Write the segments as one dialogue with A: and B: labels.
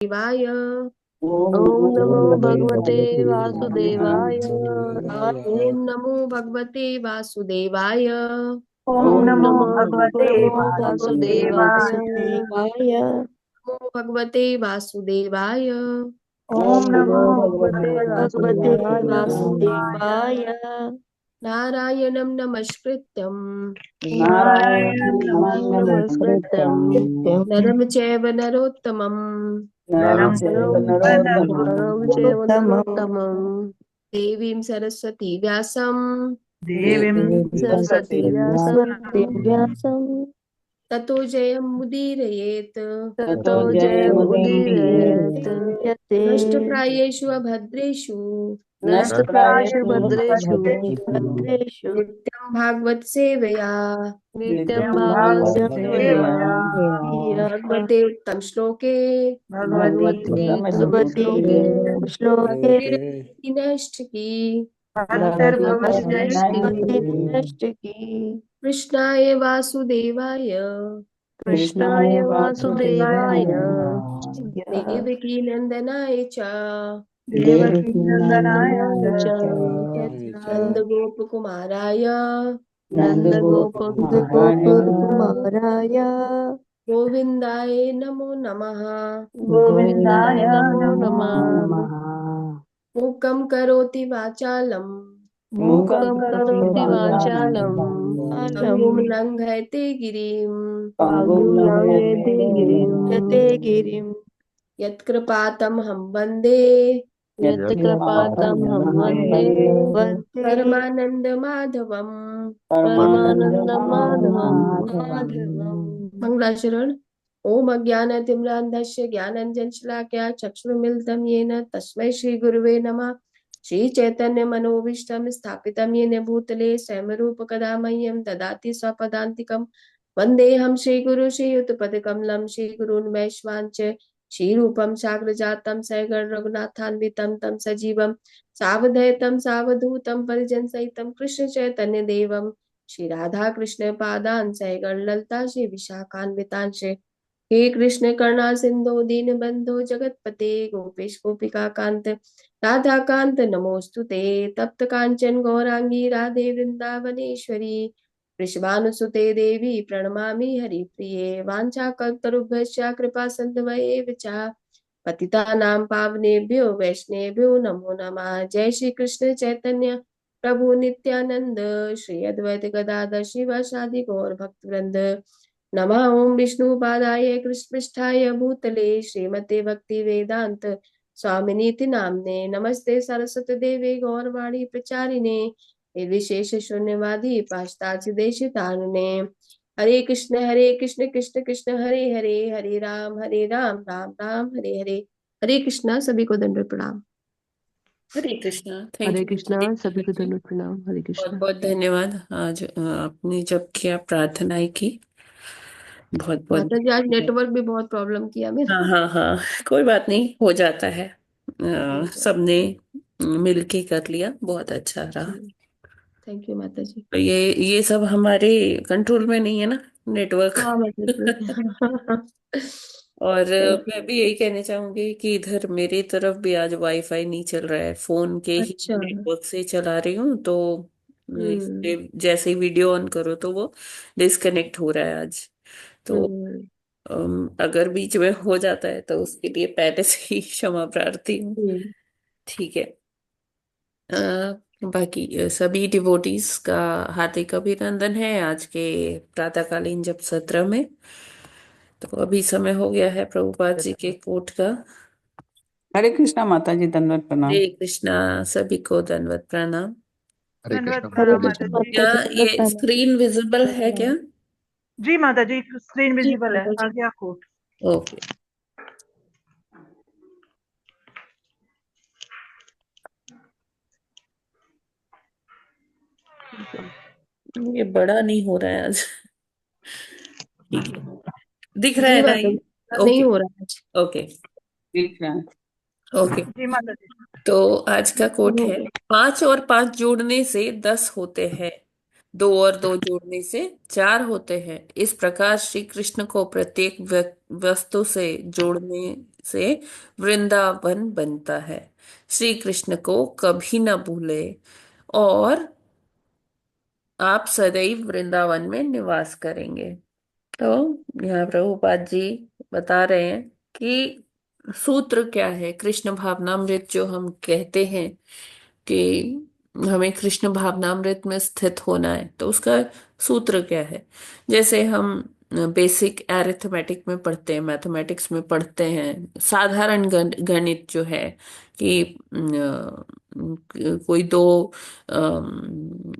A: शिवाय।
B: ओम
C: ओम
B: नमो
C: नमो
B: भगवते
C: भगवते
B: वासुदेवाय।
C: वासुदेवाय।
A: ओम नमो भगवते वासुदेवाय।
B: ओम
C: ओम
A: ओम
B: नमो
C: नमो
B: भगवते
C: नमो
B: वासुदेवाय।
C: वासुदेवाय।
A: नमो भगवते वासुदेवाय।
B: ओम
C: ओम
B: नमो
C: नमो
B: भगवते
C: भगवते
B: वासुदेवाय।
C: वासुदेवाय।
A: नारायणं नमस्कृत्यं
B: नारायणं
C: नारायणं
B: नमस्कृत्यं
C: नमस्कृत्यं
A: नरं चैव नरोत्तमं
B: नरं चैव
C: नरं
B: नरोत्तमं
C: चैव
A: देवीं
C: नरोत्तमं
A: सरस्वती व्यासं
B: देवीं
C: देवीं
B: सरस्वतीं
C: सरस्वतीं
B: व्यासं
C: व्यासं
A: ततो जयमुदीरयेत्
C: ततो
B: ततो
C: जयमुदीरयेत्
B: जयमुदीरयेत्।
C: यते
A: नष्टप्रायेषु अभद्रेषु
C: नष्टप्रायेषु
B: नष्टप्रायेषु
C: भद्रेषु
B: भद्रेषु
C: भद्रेषु
A: नित्यं भागवत सेवया
C: नित्यं
B: नित्यं
C: भागवत
B: भागवतसेवया
C: सेवया
A: भगवते उत्तम श्लोके
B: भगवती
C: भगवती भगवती
B: उत्तमश्लोके
C: श्लोके
A: भक्तिर्भवति नैष्ठिकी
B: भक्तिर्भवति
C: भक्तिर्भवति
B: नैष्ठिकी।
C: नैष्ठिकी।
A: कृष्णाय वासुदेवाय
C: कृष्णाय
B: कृष्णाय
C: वासुदेवाय
B: वासुदेवाय
A: देवकी नंदनाय च
B: देवकी
C: देवकी
B: नन्दनाय
C: नन्दनाय च
A: नंदगोपकुमाराय
B: नन्दगोपकुमाराय
C: नन्दगोपकुमाराय
A: गोविन्दाय नमो नमः।
B: गोविन्दाय
C: गोविन्दाय नमो
B: नमो
C: नमः।
B: नमः।
A: मूकं करोति वाचालं
B: मूकं
C: मूकं
B: करोति
C: करोति
B: वाचालं
C: वाचालं
A: पङ्गुं
C: कालं
A: लङ्घयते गिरिं
B: पङ्गुं
C: पङ्गुं
B: लङ्घयते
C: लङ्घयते गिरिं
B: गिरिम्।
C: यते गिरिं।
A: यत्कृपातमहं वन्दे
C: यत्कृपातमहं वन्दे वन्दे
A: परमानन्दमाधवम्।
C: परमानन्दमाधवं
B: परमानन्दमाधवम्।
C: माधवम्।
A: मङ्गलाचरण। ॐ अज्ञानतिम्रान्धस्य ज्ञानञ्जनशलाकया चक्षुरुन्मिलितं येन तस्मै श्रीगुरुवे नमः। श्रीचैतन्यमनोभीष्टं स्थापितं येन भूतले स्वयं रूपकदा मह्यं ददाति स्वपदान्तिकं। वन्देऽहं श्रीगुरु श्रीयुतपदकमलं श्रीगुरून् वैष्णवांश्च श्रीरूपं साग्रजातं सगण रघुनाथान्वितं तं सजीवं सावधैतं सावधूतं परिजनसहितं कृष्ण चैतन्य देवं श्री राधा कृष्ण पादान सैगण ललता श्री विशाखान्वितांश हे कृष्ण करुणा सिंधु दीन बंधु जगतपते गोपेश गोपिका कांत राधा कांत नमोस्तुते तप्त कांचन गौरांगी राधे वृंदावनेश्वरी वृषभानुसुते देवी प्रणमामि हरिप्रिये वाञ्छाकल्पतरुभ्यश्च कृपा सिन्धुभ्येव च पतितानां पावनेभ्यो वैष्णवेभ्यो नमो नमः। जय श्री कृष्ण चैतन्य प्रभु नित्यानंद श्री अद्वैत गदाधर शिवासादि गौर भक्तवृंद। नमः ओम विष्णुपादाय कृष्णपृष्ठाय भूतले श्रीमते भक्ति वेदांत स्वामिनीति नाम्ने नमस्ते सरस्वती देवे गौरवाणी प्रचारिणे निर्विशेष शून्यवादी पाश्चात्य देश तारिणे। हरे कृष्ण कृष्ण कृष्ण हरे हरे हरे राम राम राम हरे हरे। हरे कृष्णा सभी को दंडवत प्रणाम।
D: हरे कृष्णा। थैंक
C: हरे
D: यू
C: कृष्णा
D: दीपिका
C: सभी को
D: जी।
C: दंडवत प्रणाम। हरे
D: बहुत
C: कृष्णा।
D: बहुत धन्यवाद। आज आपने जब किया प्रार्थनाएं की, बहुत बहुत
A: माता जी आज
D: धन्यवाद।
A: नेटवर्क भी बहुत प्रॉब्लम किया मेरा।
D: हाँ हाँ हाँ, कोई बात नहीं, हो जाता है।
A: ठीक है
D: सबने मिलके कर लिया, बहुत अच्छा रहा।
A: जी। थैंक यू माता जी।
D: तो ये सब हमारे कंट्रोल में नहीं है ना, नेटवर्क।
A: हाँ माता जी।
D: और
A: थैंक
D: मैं
A: यू।
D: भी यही कहने चाहूंगी कि इधर मेरी तरफ भी आज वाईफाई नहीं चल रहा है, फोन के ही
A: अच्छा।
D: नेटवर्क से चला रही हूँ। तो
A: हम्म।
D: जैसे ही वीडियो ऑन करो तो वो डिस्कनेक्ट हो रहा है आज। तो
A: हम्म।
D: अगर बीच में हो जाता है तो उसके लिए पहले से ही क्षमा प्रार्थी हूँ।
A: जी।
D: ठीक है। अ, बाकी सभी डिवोटीज का हार्दिक अभिनंदन है आज के प्रातःकालीन जप सत्र में। तो अभी समय हो गया है प्रभुपाद जी के कोट का।
B: हरे कृष्णा माता जी, दंडवत प्रणाम।
D: हरे कृष्णा। सभी को दंडवत प्रणाम।
E: हरे कृष्ण
C: हरे
E: माता
C: कृष्णा
E: जी।
C: माता
D: क्या
C: जी दंडवत
D: ये
C: प्रणाम।
D: स्क्रीन विजिबल है क्या?
E: जी माता जी, स्क्रीन
A: जी
E: विजिबल है,
A: माता जी।
E: आज्ञा कोट।
D: ओके। ये बड़ा नहीं हो रहा है आज। ठीक है, दिख रहा
A: जी
D: है ना
A: माता
D: ये?
A: जी नहीं
D: ओके।
A: हो रहा है आज।
D: ओके।
B: ठीक है।
D: ओके।
E: जी माता जी।
D: तो आज का कोट
A: हो
D: है,
A: गया।
D: 5 और 5 जोड़ने से 10 होते हैं, 2 और 2 जोड़ने से 4 होते हैं। इस प्रकार श्री कृष्ण को प्रत्येक वस्तु से जोड़ने से वृंदावन बनता है। श्री कृष्ण को कभी ना भूले और आप सदैव वृंदावन में निवास करेंगे। तो यहाँ प्रभुपाद जी बता रहे हैं कि सूत्र क्या है। कृष्ण भावनामृत जो हम कहते हैं कि हमें कृष्ण भावनामृत में स्थित होना है, तो उसका सूत्र क्या है। जैसे हम बेसिक एरिथमेटिक में पढ़ते हैं, मैथमेटिक्स में पढ़ते हैं, साधारण गणित जो है कि कोई दो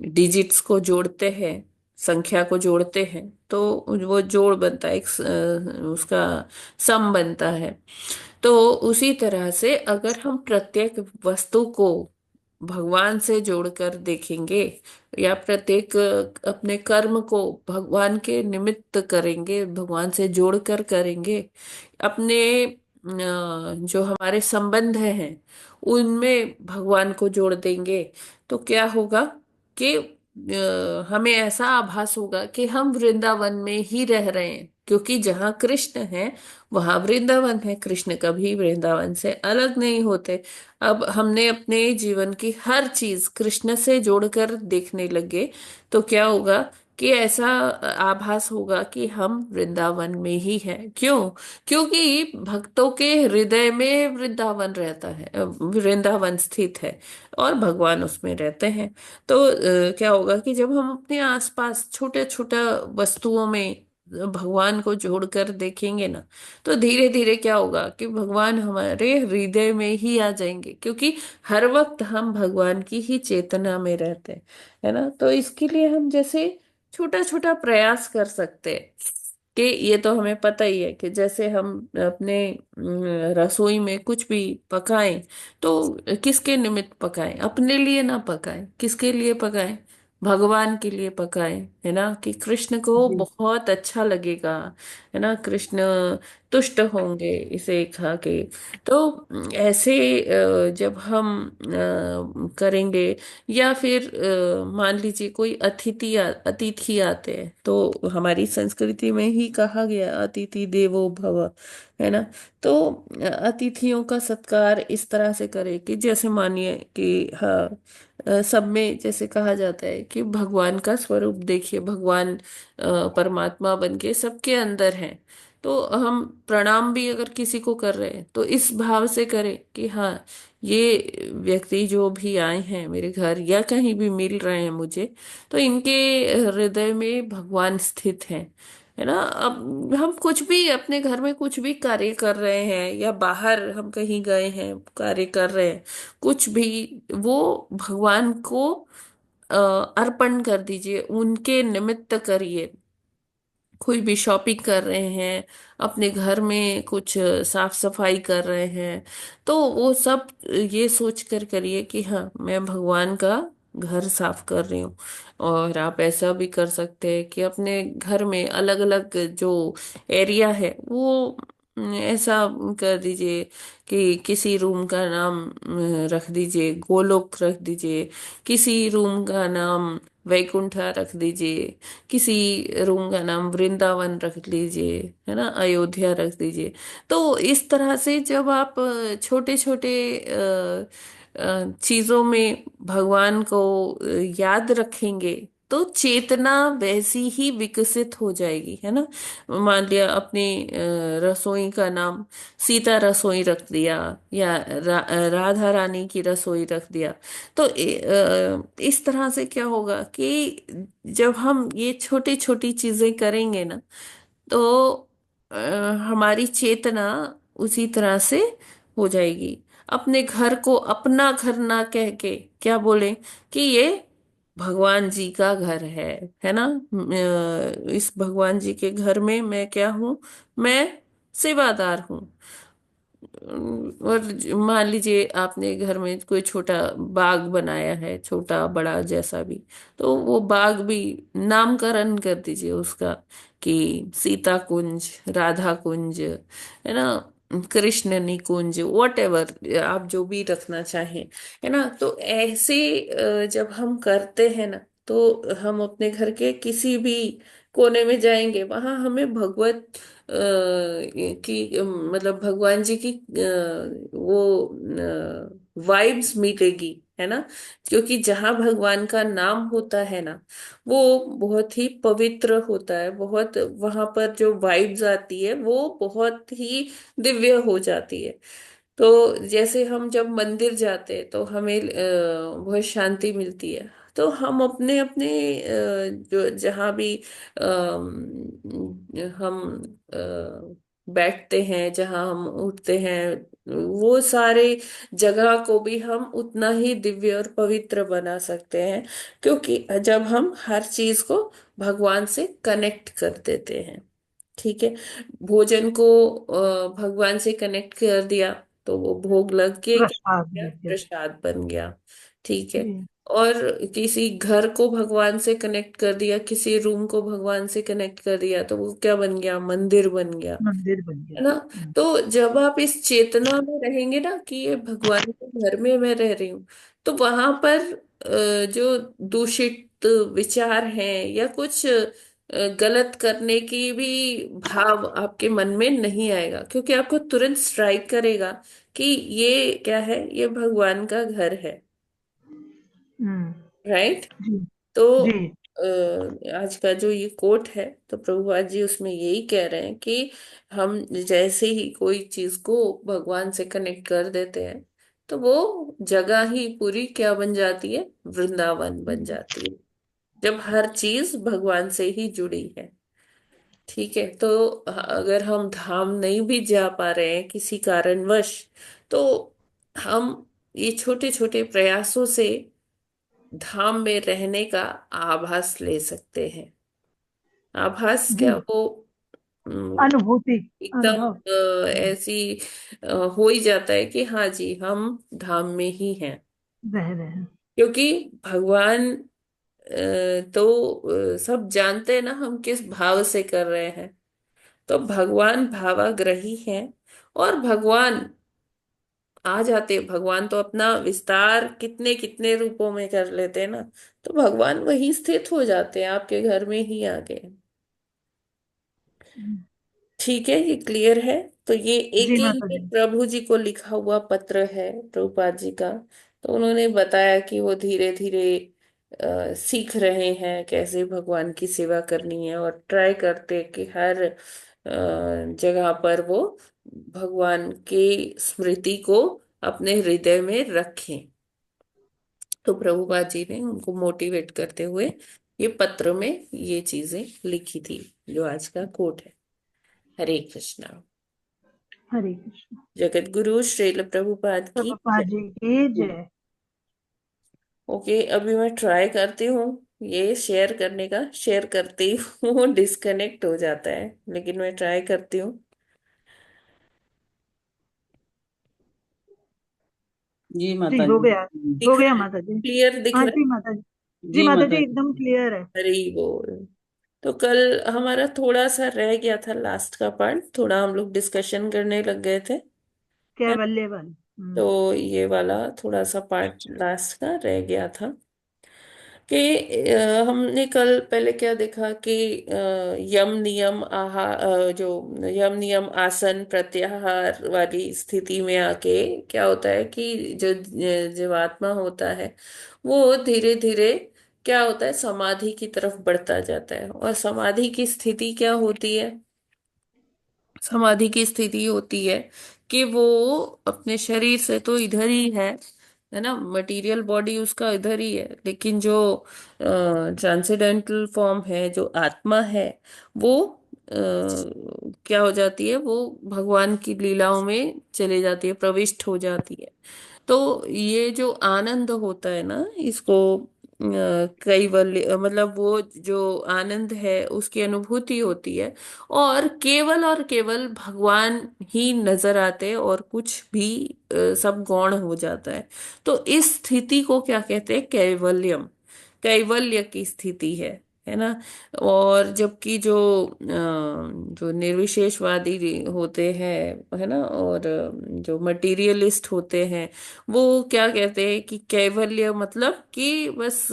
D: डिजिट्स को जोड़ते हैं, संख्या को जोड़ते हैं, तो वो जोड़ बनता है, उसका सम बनता है। तो उसी तरह से अगर हम प्रत्येक वस्तु को भगवान से जोड़कर देखेंगे या प्रत्येक अपने कर्म को भगवान के निमित्त करेंगे, भगवान से जोड़कर करेंगे, अपने जो हमारे संबंध हैं उनमें भगवान को जोड़ देंगे, तो क्या होगा कि हमें ऐसा आभास होगा कि हम वृंदावन में ही रह रहे हैं, क्योंकि जहाँ कृष्ण है वहां वृंदावन है। कृष्ण कभी वृंदावन से अलग नहीं होते। अब हमने अपने जीवन की हर चीज कृष्ण से जोड़कर देखने लगे, तो क्या होगा कि ऐसा आभास होगा कि हम वृंदावन में ही हैं। क्यों? क्योंकि भक्तों के हृदय में वृंदावन रहता है, वृंदावन स्थित है और भगवान उसमें रहते हैं। तो क्या होगा कि जब हम अपने आसपास छोटे छोटे वस्तुओं में भगवान को जोड़कर देखेंगे ना, तो धीरे धीरे क्या होगा कि भगवान हमारे हृदय में ही आ जाएंगे, क्योंकि हर वक्त हम भगवान की ही चेतना में रहते हैं, है ना। तो इसके लिए हम जैसे छोटा छोटा प्रयास कर सकते हैं कि ये तो हमें पता ही है कि जैसे हम अपने रसोई में कुछ भी पकाएं, तो किसके निमित्त पकाएं? अपने लिए ना पकाएं, किसके लिए पकाएं? भगवान के लिए पकाएं, है ना, कि कृष्ण को
B: जी
D: बहुत अच्छा लगेगा, है ना, कृष्ण तुष्ट होंगे इसे खा के। तो ऐसे जब हम करेंगे, या फिर मान लीजिए कोई अतिथि आते हैं, तो हमारी संस्कृति में ही कहा गया अतिथि देवो भव, है ना। तो अतिथियों का सत्कार इस तरह से करें कि जैसे मानिए कि हाँ, सब में जैसे कहा जाता है कि भगवान का स्वरूप देखिए, भगवान परमात्मा बन के सबके अंदर है। तो हम प्रणाम भी अगर किसी को कर रहे हैं, तो इस भाव से करें कि हाँ, ये व्यक्ति जो भी आए हैं मेरे घर या कहीं भी मिल रहे हैं मुझे, तो इनके हृदय में भगवान स्थित हैं, है ना। अब हम कुछ भी अपने घर में कुछ भी कार्य कर रहे हैं या बाहर हम कहीं गए हैं कार्य कर रहे हैं, कुछ भी, वो भगवान को अ, अर्पण कर दीजिए, उनके निमित्त करिए। कोई भी शॉपिंग कर रहे हैं, अपने घर में कुछ साफ सफाई कर रहे हैं, तो वो सब ये सोच कर करिए कि हाँ, मैं भगवान का घर साफ कर रही हूँ। और आप ऐसा भी कर सकते हैं कि अपने घर में अलग अलग जो एरिया है वो ऐसा कर दीजिए कि किसी रूम का नाम रख दीजिए गोलोक, रख दीजिए किसी रूम का नाम वैकुंठा रख दीजिए, किसी रूम का नाम वृंदावन रख लीजिए, है ना, अयोध्या रख दीजिए। तो इस तरह से जब आप छोटे छोटे चीजों में भगवान को याद रखेंगे, तो चेतना वैसी ही विकसित हो जाएगी, है ना। मान लिया अपनी रसोई का नाम सीता रसोई रख दिया, या राधा रानी की रसोई रख दिया। तो इस तरह से क्या होगा कि जब हम ये छोटी छोटी चीजें करेंगे ना, तो अ, हमारी चेतना उसी तरह से हो जाएगी। अपने घर को अपना घर ना कह के क्या बोले कि ये भगवान जी का घर है ना। इस भगवान जी के घर में मैं क्या हूँ? मैं सेवादार हूँ। और मान लीजिए आपने घर में कोई छोटा बाग बनाया है, छोटा बड़ा जैसा भी, तो वो बाग भी नामकरण कर दीजिए उसका कि सीता कुंज, राधा कुंज, है ना, कृष्ण निकुंज, वॉट एवर आप जो भी रखना चाहें, है ना। तो ऐसे जब हम करते हैं ना, तो हम अपने घर के किसी भी कोने में जाएंगे वहां हमें भगवत की मतलब भगवान जी की वो वाइब्स मिलेगी, है ना। क्योंकि जहां भगवान का नाम होता है ना, वो बहुत ही पवित्र होता है, बहुत वहां पर जो वाइब्स आती है वो बहुत ही दिव्य हो जाती है। तो जैसे हम जब मंदिर जाते हैं तो हमें बहुत शांति मिलती है। तो हम अपने अपने जो जहाँ भी हम बैठते हैं, जहाँ हम उठते हैं, वो सारे जगह को भी हम उतना ही दिव्य और पवित्र बना सकते हैं। क्योंकि जब हम हर चीज को भगवान से कनेक्ट कर देते हैं। ठीक है। भोजन को भगवान से कनेक्ट कर दिया तो वो भोग लग के क्या
E: प्रसाद
D: बन गया,
E: लेके।
D: प्रसाद बन गया। ठीक है।
E: जी।
D: और किसी घर को भगवान से कनेक्ट कर दिया, किसी रूम को भगवान से कनेक्ट कर दिया तो वो क्या बन गया, मंदिर बन गया,
E: मंदिर बन गया।
D: है ना। तो जब आप इस चेतना में रहेंगे ना कि ये भगवान के घर में मैं रह रही हूँ, तो वहां पर जो दूषित विचार हैं या कुछ गलत करने की भी भाव आपके मन में नहीं आएगा, क्योंकि आपको तुरंत स्ट्राइक करेगा कि ये क्या है, ये भगवान का घर है।
E: हम्म।
D: राइट।
E: जी।
D: तो
E: जी।
D: आज का जो ये कोट है, तो प्रभुपाद जी उसमें यही कह रहे हैं कि हम जैसे ही कोई चीज को भगवान से कनेक्ट कर देते हैं तो वो जगह ही पूरी क्या बन जाती है, वृंदावन बन जाती है, जब हर चीज भगवान से ही जुड़ी है। ठीक है। तो अगर हम धाम नहीं भी जा पा रहे हैं किसी कारणवश, तो हम ये छोटे छोटे प्रयासों से धाम में रहने का आभास ले सकते हैं। आभास क्या,
E: जी।
D: वो हम्म,
E: अनुभूति।
D: एकदम
E: अनुभव।
D: ऐसी हो ही जाता है कि हाँ जी हम धाम में ही हैं।
E: रह रहे हैं।
D: क्योंकि भगवान तो सब जानते हैं ना हम किस भाव से कर रहे हैं। तो भगवान भावाग्राही हैं, और भगवान आ जाते हैं। भगवान तो अपना विस्तार कितने कितने रूपों में कर लेते हैं ना, तो भगवान वही स्थित हो जाते हैं, आपके घर में ही आ गए। ठीक है, ये क्लियर है। तो ये
E: जी
D: एक
E: माता
D: ही
E: जी।
D: प्रभु जी को लिखा हुआ पत्र है प्रभुपाद जी का। तो उन्होंने बताया कि वो धीरे धीरे सीख रहे हैं कैसे भगवान की सेवा करनी है, और ट्राई करते हैं कि हर जगह पर वो भगवान की स्मृति को अपने हृदय में रखें। तो प्रभुपाद जी ने उनको मोटिवेट करते हुए ये पत्र में ये चीजें लिखी थी, जो आज का कोट है। हरे कृष्णा।
E: हरे कृष्ण।
D: जगत गुरु श्रील प्रभुपाद की
E: प्रभुपाद
D: जय।
E: जी की जय।
D: ओके, अभी मैं ट्राई करती हूँ ये शेयर करने का, शेयर करती हूँ डिस्कनेक्ट हो जाता है, लेकिन मैं ट्राई करती हूँ।
B: जी
E: जी
B: माता
E: हो
B: जी।
E: गया। हो
D: दिख
E: गया
D: रहा है,
E: माता जी।
D: क्लियर दिख
E: हाँ
D: रहा
E: जी माता जी।
B: जी
E: जी
B: जी
E: माता
B: माता
E: जी एकदम
B: जी।
E: क्लियर है।
D: है। हरी बोल। तो कल हमारा थोड़ा सा रह गया था लास्ट का पार्ट, थोड़ा हम लोग डिस्कशन करने लग गए थे, है।
E: कैवल्यवन।
D: तो ये वाला थोड़ा सा पार्ट लास्ट का रह गया था कि हमने कल पहले क्या देखा कि यम नियम जो यम नियम आसन प्रत्याहार वाली स्थिति में आके क्या होता है कि जो जीवात्मा होता है वो धीरे धीरे क्या होता है, समाधि की तरफ बढ़ता जाता है। और समाधि की स्थिति क्या होती है, समाधि की स्थिति होती है कि वो अपने शरीर से तो इधर ही है ना, मटेरियल बॉडी उसका इधर ही है, लेकिन जो ट्रांसेंडेंटल फॉर्म है, जो आत्मा है, वो क्या हो जाती है, वो भगवान की लीलाओं में चले जाती है, प्रविष्ट हो जाती है। तो ये जो आनंद होता है ना, इसको कैवल्य मतलब वो जो आनंद है उसकी अनुभूति होती है। और केवल भगवान ही नजर आते हैं, और कुछ भी सब गौण हो जाता है। तो इस स्थिति को क्या कहते हैं, कैवल्यम, कैवल्य की स्थिति है। है ना। और जबकि जो निर्विशेषवादी होते हैं, है ना, और जो मटेरियलिस्ट होते हैं, वो क्या कहते हैं कि कैवल्य मतलब कि बस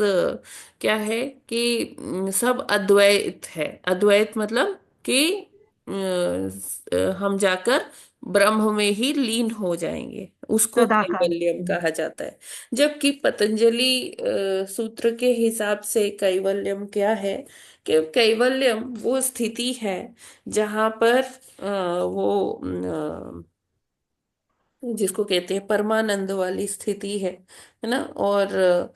D: क्या है कि सब अद्वैत है। अद्वैत मतलब कि हम जाकर ब्रह्म में ही लीन हो जाएंगे, उसको
E: तदाकार।
D: कैवल्यम कहा जाता है। जबकि पतंजलि सूत्र के हिसाब से कैवल्यम क्या है कि कैवल्यम वो स्थिति है जहां पर वो जिसको कहते हैं परमानंद वाली स्थिति है ना। और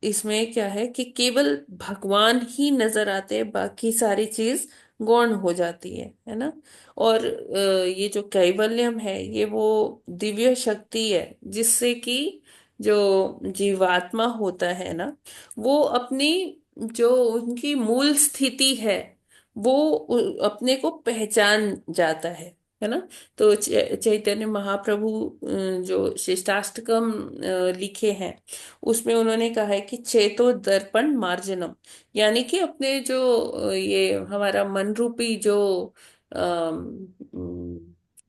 D: इसमें क्या है कि केवल भगवान ही नजर आते हैं, बाकी सारी चीज गौण हो जाती है ना। और ये जो कैवल्यम है ये वो दिव्य शक्ति है जिससे कि जो जीवात्मा होता है ना, वो अपनी जो उनकी मूल स्थिति है वो अपने को पहचान जाता है ना। तो चैतन्य महाप्रभु जो शिष्टाष्टकम लिखे हैं उसमें उन्होंने कहा है कि चेतो दर्पण मार्जनम, यानी कि अपने जो ये हमारा मन रूपी जो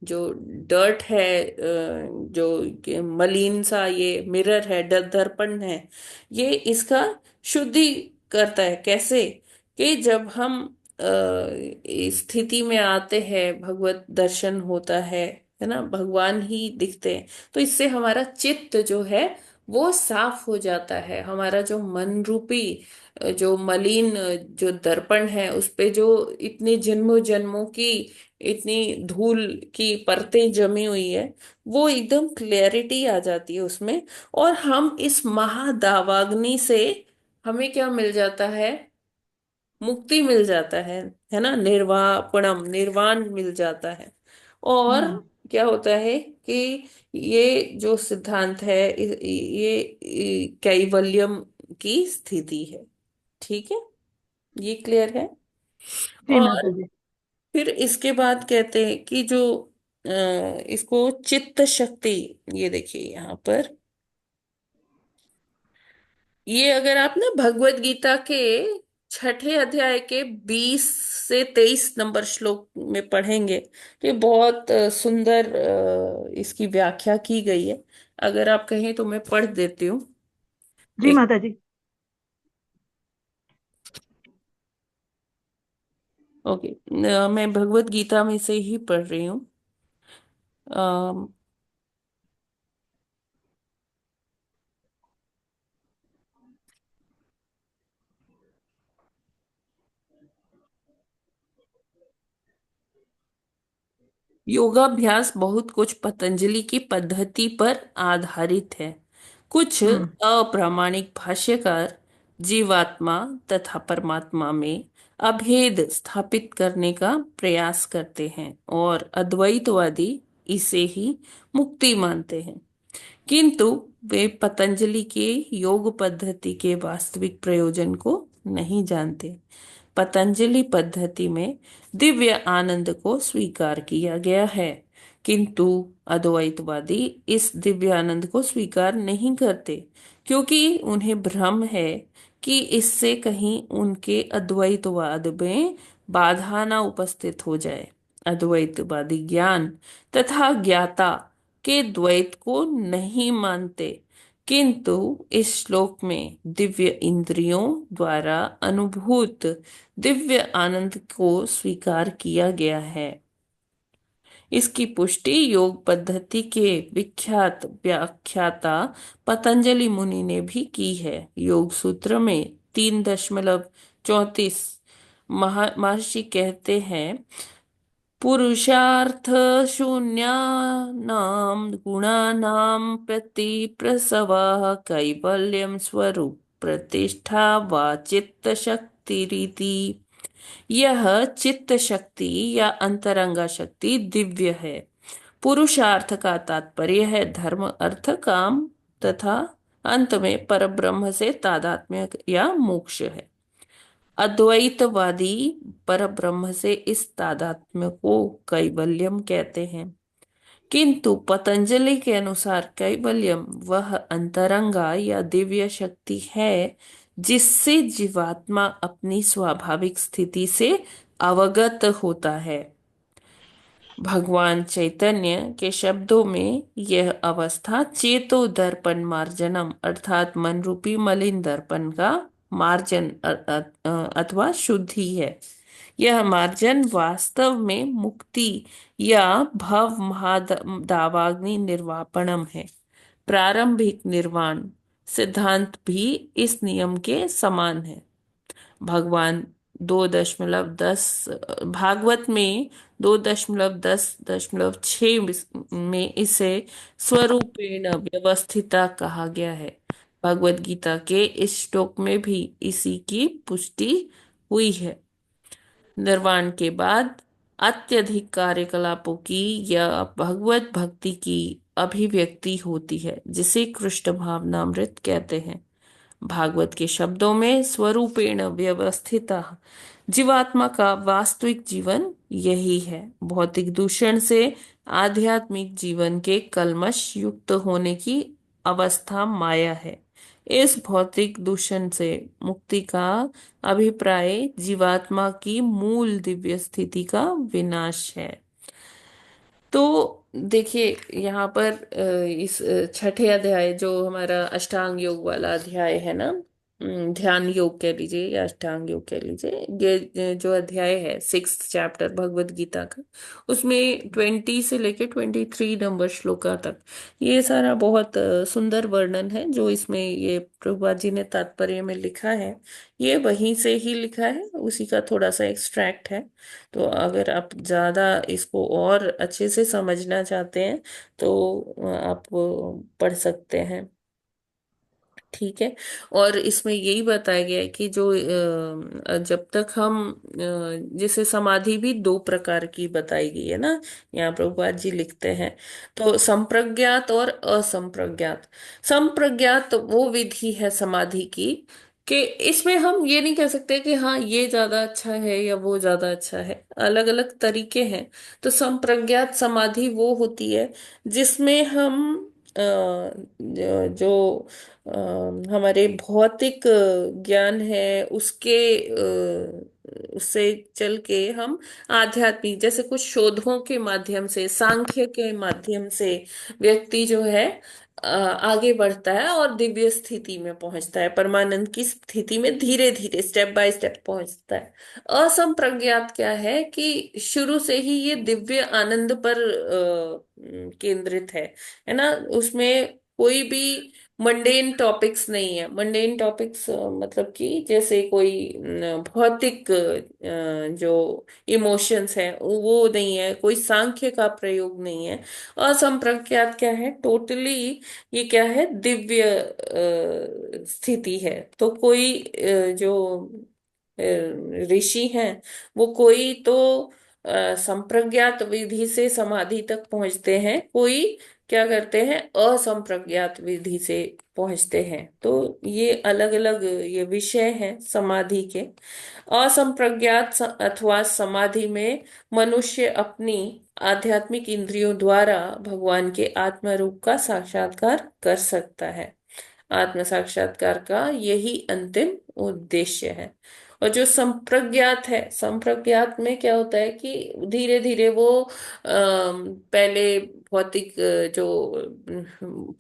D: डर्ट है, जो कि मलिन सा ये मिरर है, दर्पण है, ये इसका शुद्धि करता है। कैसे कि जब हम इस स्थिति में आते हैं, भगवत दर्शन होता है ना, भगवान ही दिखते हैं, तो इससे हमारा चित्त जो है वो साफ हो जाता है। हमारा जो मन रूपी जो मलिन जो दर्पण है उस पे जो इतने जन्मों जन्मों की इतनी धूल की परतें जमी हुई है, वो एकदम क्लैरिटी आ जाती है उसमें। और हम इस महादावाग्नि से हमें क्या मिल जाता है, मुक्ति मिल जाता है ना, निर्वापणम, निर्वाण मिल जाता है। और
E: हम्म।
D: क्या होता है कि ये जो सिद्धांत है कैवल्यम की स्थिति है। ठीक है, ये क्लियर है।
E: जी
D: और
E: माता जी।
D: फिर इसके बाद कहते हैं कि जो इसको चित्त शक्ति, ये देखिए यहाँ पर, ये अगर आप ना भगवत गीता के छठे अध्याय के 20 से 23 नंबर श्लोक में पढ़ेंगे तो ये बहुत सुंदर इसकी व्याख्या की गई है। अगर आप कहें तो मैं पढ़ देती हूँ।
E: जी
D: एक,
E: माता जी।
D: ओके, मैं भगवत गीता में से ही पढ़ रही हूँ। योगाभ्यास बहुत कुछ पतंजलि की पद्धति पर आधारित है। कुछ
E: हम्म।
D: अप्रामाणिक भाष्यकार जीवात्मा तथा परमात्मा में अभेद स्थापित करने का प्रयास करते हैं और अद्वैतवादी इसे ही मुक्ति मानते हैं। किंतु वे पतंजलि के योग पद्धति के वास्तविक प्रयोजन को नहीं जानते। पतंजलि पद्धति में दिव्य आनंद को स्वीकार किया गया है, किंतु अद्वैतवादी इस दिव्य आनंद को स्वीकार नहीं करते, क्योंकि उन्हें भ्रम है कि इससे कहीं उनके अद्वैतवाद में बाधा ना उपस्थित हो जाए। अद्वैतवादी ज्ञान तथा ज्ञाता के द्वैत को नहीं मानते, किंतु इस श्लोक में दिव्य इंद्रियों द्वारा अनुभूत दिव्य आनंद को स्वीकार किया गया है। इसकी पुष्टि योग पद्धति के विख्यात व्याख्याता पतंजलि मुनि ने भी की है। योग सूत्र में 3.34 महर्षि कहते हैं, पुरुषार्थ शून्यानां गुणानां प्रतिप्रसवः कैवल्यं स्वरूप प्रतिष्ठा वा चित्त शक्तिरिति। यह चित्त शक्ति या अंतरंगा शक्ति दिव्य है। पुरुषार्थ का तात्पर्य है धर्म, अर्थ, काम तथा अंत में परब्रह्म से तादात्म्य या मोक्ष है। अद्वैतवादी परब्रह्म से इस तादात्म्य को कैवल्यम कहते हैं, किंतु पतंजलि के अनुसार कैवल्यम वह अंतरंगा या दिव्य शक्ति है जिससे जीवात्मा अपनी स्वाभाविक स्थिति से अवगत होता है। भगवान चैतन्य के शब्दों में यह अवस्था चेतो दर्पण मार्जनम अर्थात मन रूपी मलिन दर्पण का मार्जन अथवा शुद्धि है। यह मार्जन वास्तव में मुक्ति या भव महादावाग्नि निर्वापणम है। प्रारंभिक निर्वाण सिद्धांत भी इस नियम के समान है। भगवान 2.10 भागवत में 2.10.6 में इसे स्वरूपेण व्यवस्थिता कहा गया है। भगवत गीता के इस श्लोक में भी इसी की पुष्टि हुई है। निर्वाण के बाद अत्यधिक कार्यकलापों की या भगवत भक्ति की अभिव्यक्ति होती है, जिसे कृष्ण भावनामृत कहते हैं। भागवत के शब्दों में स्वरूपेण व्यवस्थिता जीवात्मा का वास्तविक जीवन यही है। भौतिक दूषण से आध्यात्मिक जीवन के कल्मश युक्त होने की अवस्था माया है। इस भौतिक दूषण से मुक्ति का अभिप्राय जीवात्मा की मूल दिव्य स्थिति का विनाश है। तो देखिए यहाँ पर इस छठे अध्याय जो हमारा अष्टांग योग वाला अध्याय है ना, ध्यान योग कह लीजिए या अष्टांग योग कह लीजिए, ये जो अध्याय है 6th चैप्टर भगवत गीता का, उसमें 20 से लेके 23 नंबर श्लोका तक ये सारा बहुत सुंदर वर्णन है जो इसमें ये प्रभुपाद जी ने तात्पर्य में लिखा है। ये वहीं से ही लिखा है, उसी का थोड़ा सा एक्सट्रैक्ट है। तो अगर आप ज्यादा इसको और अच्छे से समझना चाहते हैं तो आप पढ़ सकते हैं। ठीक है। और इसमें यही बताया गया है कि जो जब तक हम जैसे समाधि भी दो प्रकार की बताई गई है ना, यहाँ प्रभुपाद जी लिखते हैं, तो संप्रज्ञात और असंप्रज्ञात। संप्रज्ञात वो विधि है समाधि की कि इसमें हम ये नहीं कह सकते कि हाँ ये ज्यादा अच्छा है या वो ज्यादा अच्छा है, अलग अलग तरीके हैं। तो संप्रज्ञात समाधि वो होती है जिसमें हम जो हमारे भौतिक ज्ञान है उसके उससे चल के हम आध्यात्मिक जैसे कुछ शोधों के माध्यम से, सांख्य के माध्यम से व्यक्ति जो है आगे बढ़ता है और दिव्य स्थिति में पहुंचता है, परमानंद की स्थिति में धीरे धीरे स्टेप बाय स्टेप पहुंचता है। असंप्रज्ञात क्या है कि शुरू से ही ये दिव्य आनंद पर केंद्रित है ना, उसमें कोई भी मंडेन टॉपिक्स नहीं है। मंडेन टॉपिक्स मतलब कि जैसे कोई भौतिक जो इमोशंस है वो नहीं है, कोई सांख्य का प्रयोग नहीं है। असंप्रज्ञात क्या है, टोटली ये क्या है, दिव्य स्थिति है। तो कोई जो ऋषि हैं वो कोई तो संप्रज्ञात विधि से समाधि तक पहुंचते हैं, कोई क्या करते हैं असंप्रज्ञात विधि से पहुंचते हैं। तो ये अलग अलग ये विषय हैं समाधि के। असंप्रज्ञात अथवा समाधि में मनुष्य अपनी आध्यात्मिक इंद्रियों द्वारा भगवान के आत्म रूप का साक्षात्कार कर सकता है। आत्म साक्षात्कार का यही अंतिम उद्देश्य है। और जो संप्रज्ञात है, संप्रज्ञात में क्या होता है कि धीरे धीरे वो पहले भौतिक जो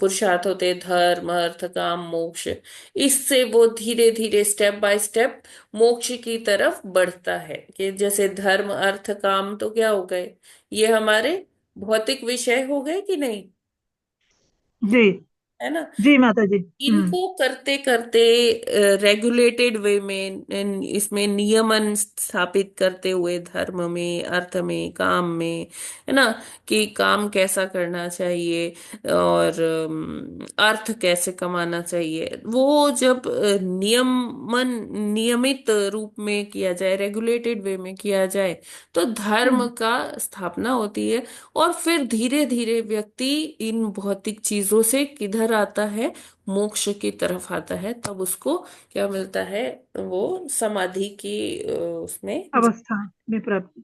D: पुरुषार्थ होते हैं, धर्म अर्थ काम मोक्ष, इससे वो धीरे धीरे स्टेप बाय स्टेप मोक्ष की तरफ बढ़ता है। कि जैसे धर्म अर्थ काम तो क्या हो गए, ये हमारे भौतिक विषय हो गए कि नहीं,
E: जी
D: है ना।
E: जी माता जी।
D: इनको करते करते रेगुलेटेड वे में इसमें नियमन स्थापित करते हुए धर्म में अर्थ में काम में, है ना, कि काम कैसा करना चाहिए और अर्थ कैसे कमाना चाहिए, वो जब नियमित रूप में किया जाए, रेगुलेटेड वे में किया जाए, तो धर्म का स्थापना होती है। और फिर धीरे धीरे व्यक्ति इन भौतिक चीजों से किधर आता है, मोक्ष की तरफ आता है। तब उसको क्या मिलता है, वो समाधि की उसमें
E: अवस्था में प्राप्त,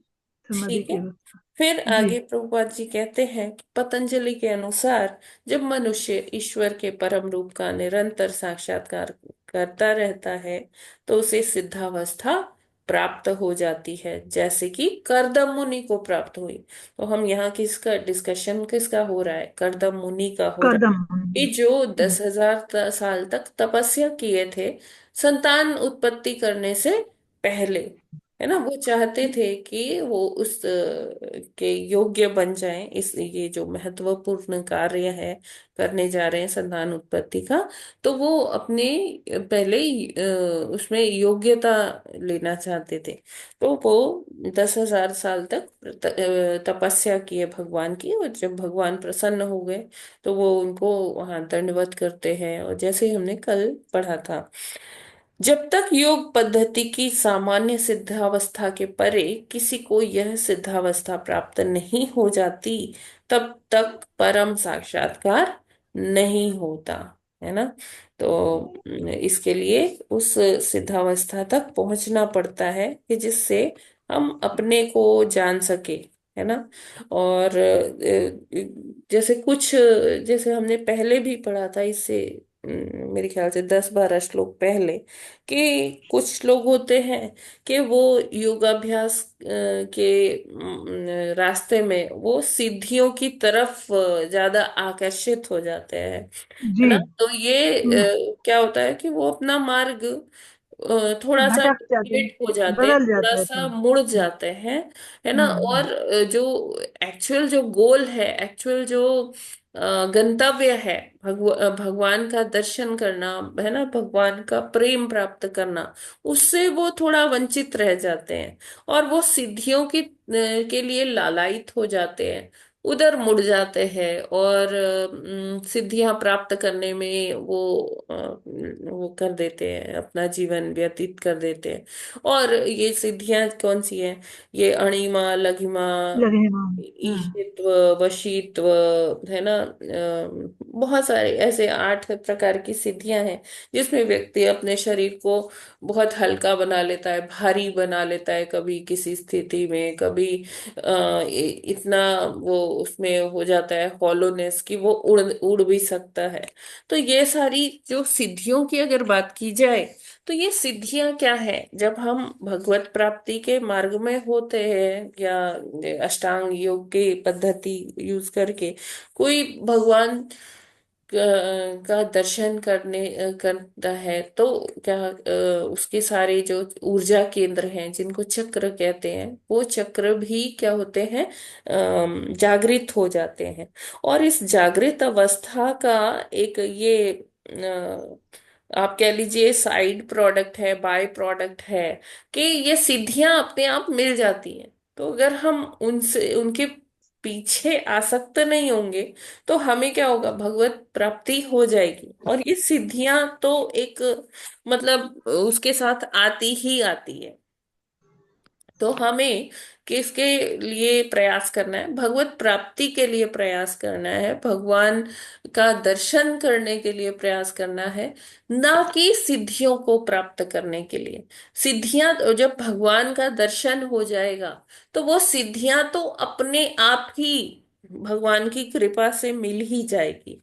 E: समाधि
D: ठीक
E: की
D: है।
E: अवस्था।
D: फिर
E: जी
D: आगे प्रभुपाद जी कहते हैं कि पतंजलि के अनुसार जब मनुष्य ईश्वर के परम रूप का निरंतर साक्षात्कार करता रहता है तो उसे सिद्धावस्था प्राप्त हो जाती है, जैसे कि करदम मुनि को प्राप्त हुई। तो हम यहाँ किसका डिस्कशन किसका हो रहा है? करदम मुनि का हो रहा है,
E: कदम।
D: कि जो 10,000 साल तक तपस्या किए थे संतान उत्पत्ति करने से पहले, है ना। वो चाहते थे कि वो उस के योग्य बन जाएं, इस ये जो महत्वपूर्ण कार्य है करने जा रहे हैं संतान उत्पत्ति का, तो वो अपने पहले ही उसमें योग्यता लेना चाहते थे। तो वो 10,000 साल तक तपस्या किए भगवान की, और जब भगवान प्रसन्न हो गए तो वो उनको वहां दंडवत करते हैं। और जैसे हमने कल पढ़ा था, जब तक योग पद्धति की सामान्य सिद्धावस्था के परे किसी को यह सिद्धावस्था प्राप्त नहीं हो जाती, तब तक परम साक्षात्कार नहीं होता, है ना। तो इसके लिए उस सिद्धावस्था तक पहुंचना पड़ता है कि जिससे हम अपने को जान सके, है ना। और जैसे कुछ, जैसे हमने पहले भी पढ़ा था इससे मेरे ख्याल से 10-12 श्लोक पहले, कि कुछ लोग होते हैं कि वो योगाभ्यास के रास्ते में वो सिद्धियों की तरफ ज्यादा आकर्षित हो जाते हैं, है
E: जी।
D: ना। तो ये
E: हम्म,
D: क्या होता है कि वो अपना मार्ग थोड़ा सा
E: भटक जाते हैं,
D: डिविएट हो जाते हैं,
E: बदल
D: थोड़ा
E: जाते हैं
D: सा
E: थोड़ा।
D: मुड़ जाते हैं, है ना।
E: हम्म।
D: और जो एक्चुअल जो गोल है, एक्चुअल जो गंतव्य है, भगवान का दर्शन करना, है ना, भगवान का प्रेम प्राप्त करना, उससे वो थोड़ा वंचित रह जाते हैं, और वो सिद्धियों के लिए लालायित हो जाते हैं, उधर मुड़ जाते हैं, और सिद्धियां प्राप्त करने में वो कर देते हैं, अपना जीवन व्यतीत कर देते हैं। और ये सिद्धियां कौन सी हैं? ये अणिमा, लघिमा,
E: लगे हाँ।
D: ईशित्व, वशीत्व, है ना। बहुत सारे ऐसे 8 प्रकार की सिद्धियां हैं जिसमें व्यक्ति अपने शरीर को बहुत हल्का बना लेता है, भारी बना लेता है, कभी किसी स्थिति में, कभी इतना वो उसमें हो जाता है हॉलोनेस कि वो उड़ उड़ भी सकता है। तो ये सारी जो सिद्धियों की अगर बात की जाए, तो ये सिद्धियां क्या है? जब हम भगवत प्राप्ति के मार्ग में होते हैं, या अष्टांग योग की पद्धति यूज करके कोई भगवान का दर्शन करता है, तो क्या उसके सारे जो ऊर्जा केंद्र हैं जिनको चक्र कहते हैं, वो चक्र भी क्या होते हैं? जागृत हो जाते हैं। और इस जागृत अवस्था का एक ये आप कह लीजिए साइड प्रोडक्ट है, बाय प्रोडक्ट है, कि ये सिद्धियां अपने आप मिल जाती हैं। तो अगर हम उनसे उनके पीछे आसक्त नहीं होंगे तो हमें क्या होगा? भगवत प्राप्ति हो जाएगी। और ये सिद्धियां तो एक मतलब उसके साथ आती ही आती है। तो हमें किसके लिए प्रयास करना है? भगवत प्राप्ति के लिए प्रयास करना है, भगवान का दर्शन करने के लिए प्रयास करना है, ना कि सिद्धियों को प्राप्त करने के लिए। सिद्धियां जब भगवान का दर्शन हो जाएगा तो वो सिद्धियां तो अपने आप ही भगवान की कृपा से मिल ही जाएगी।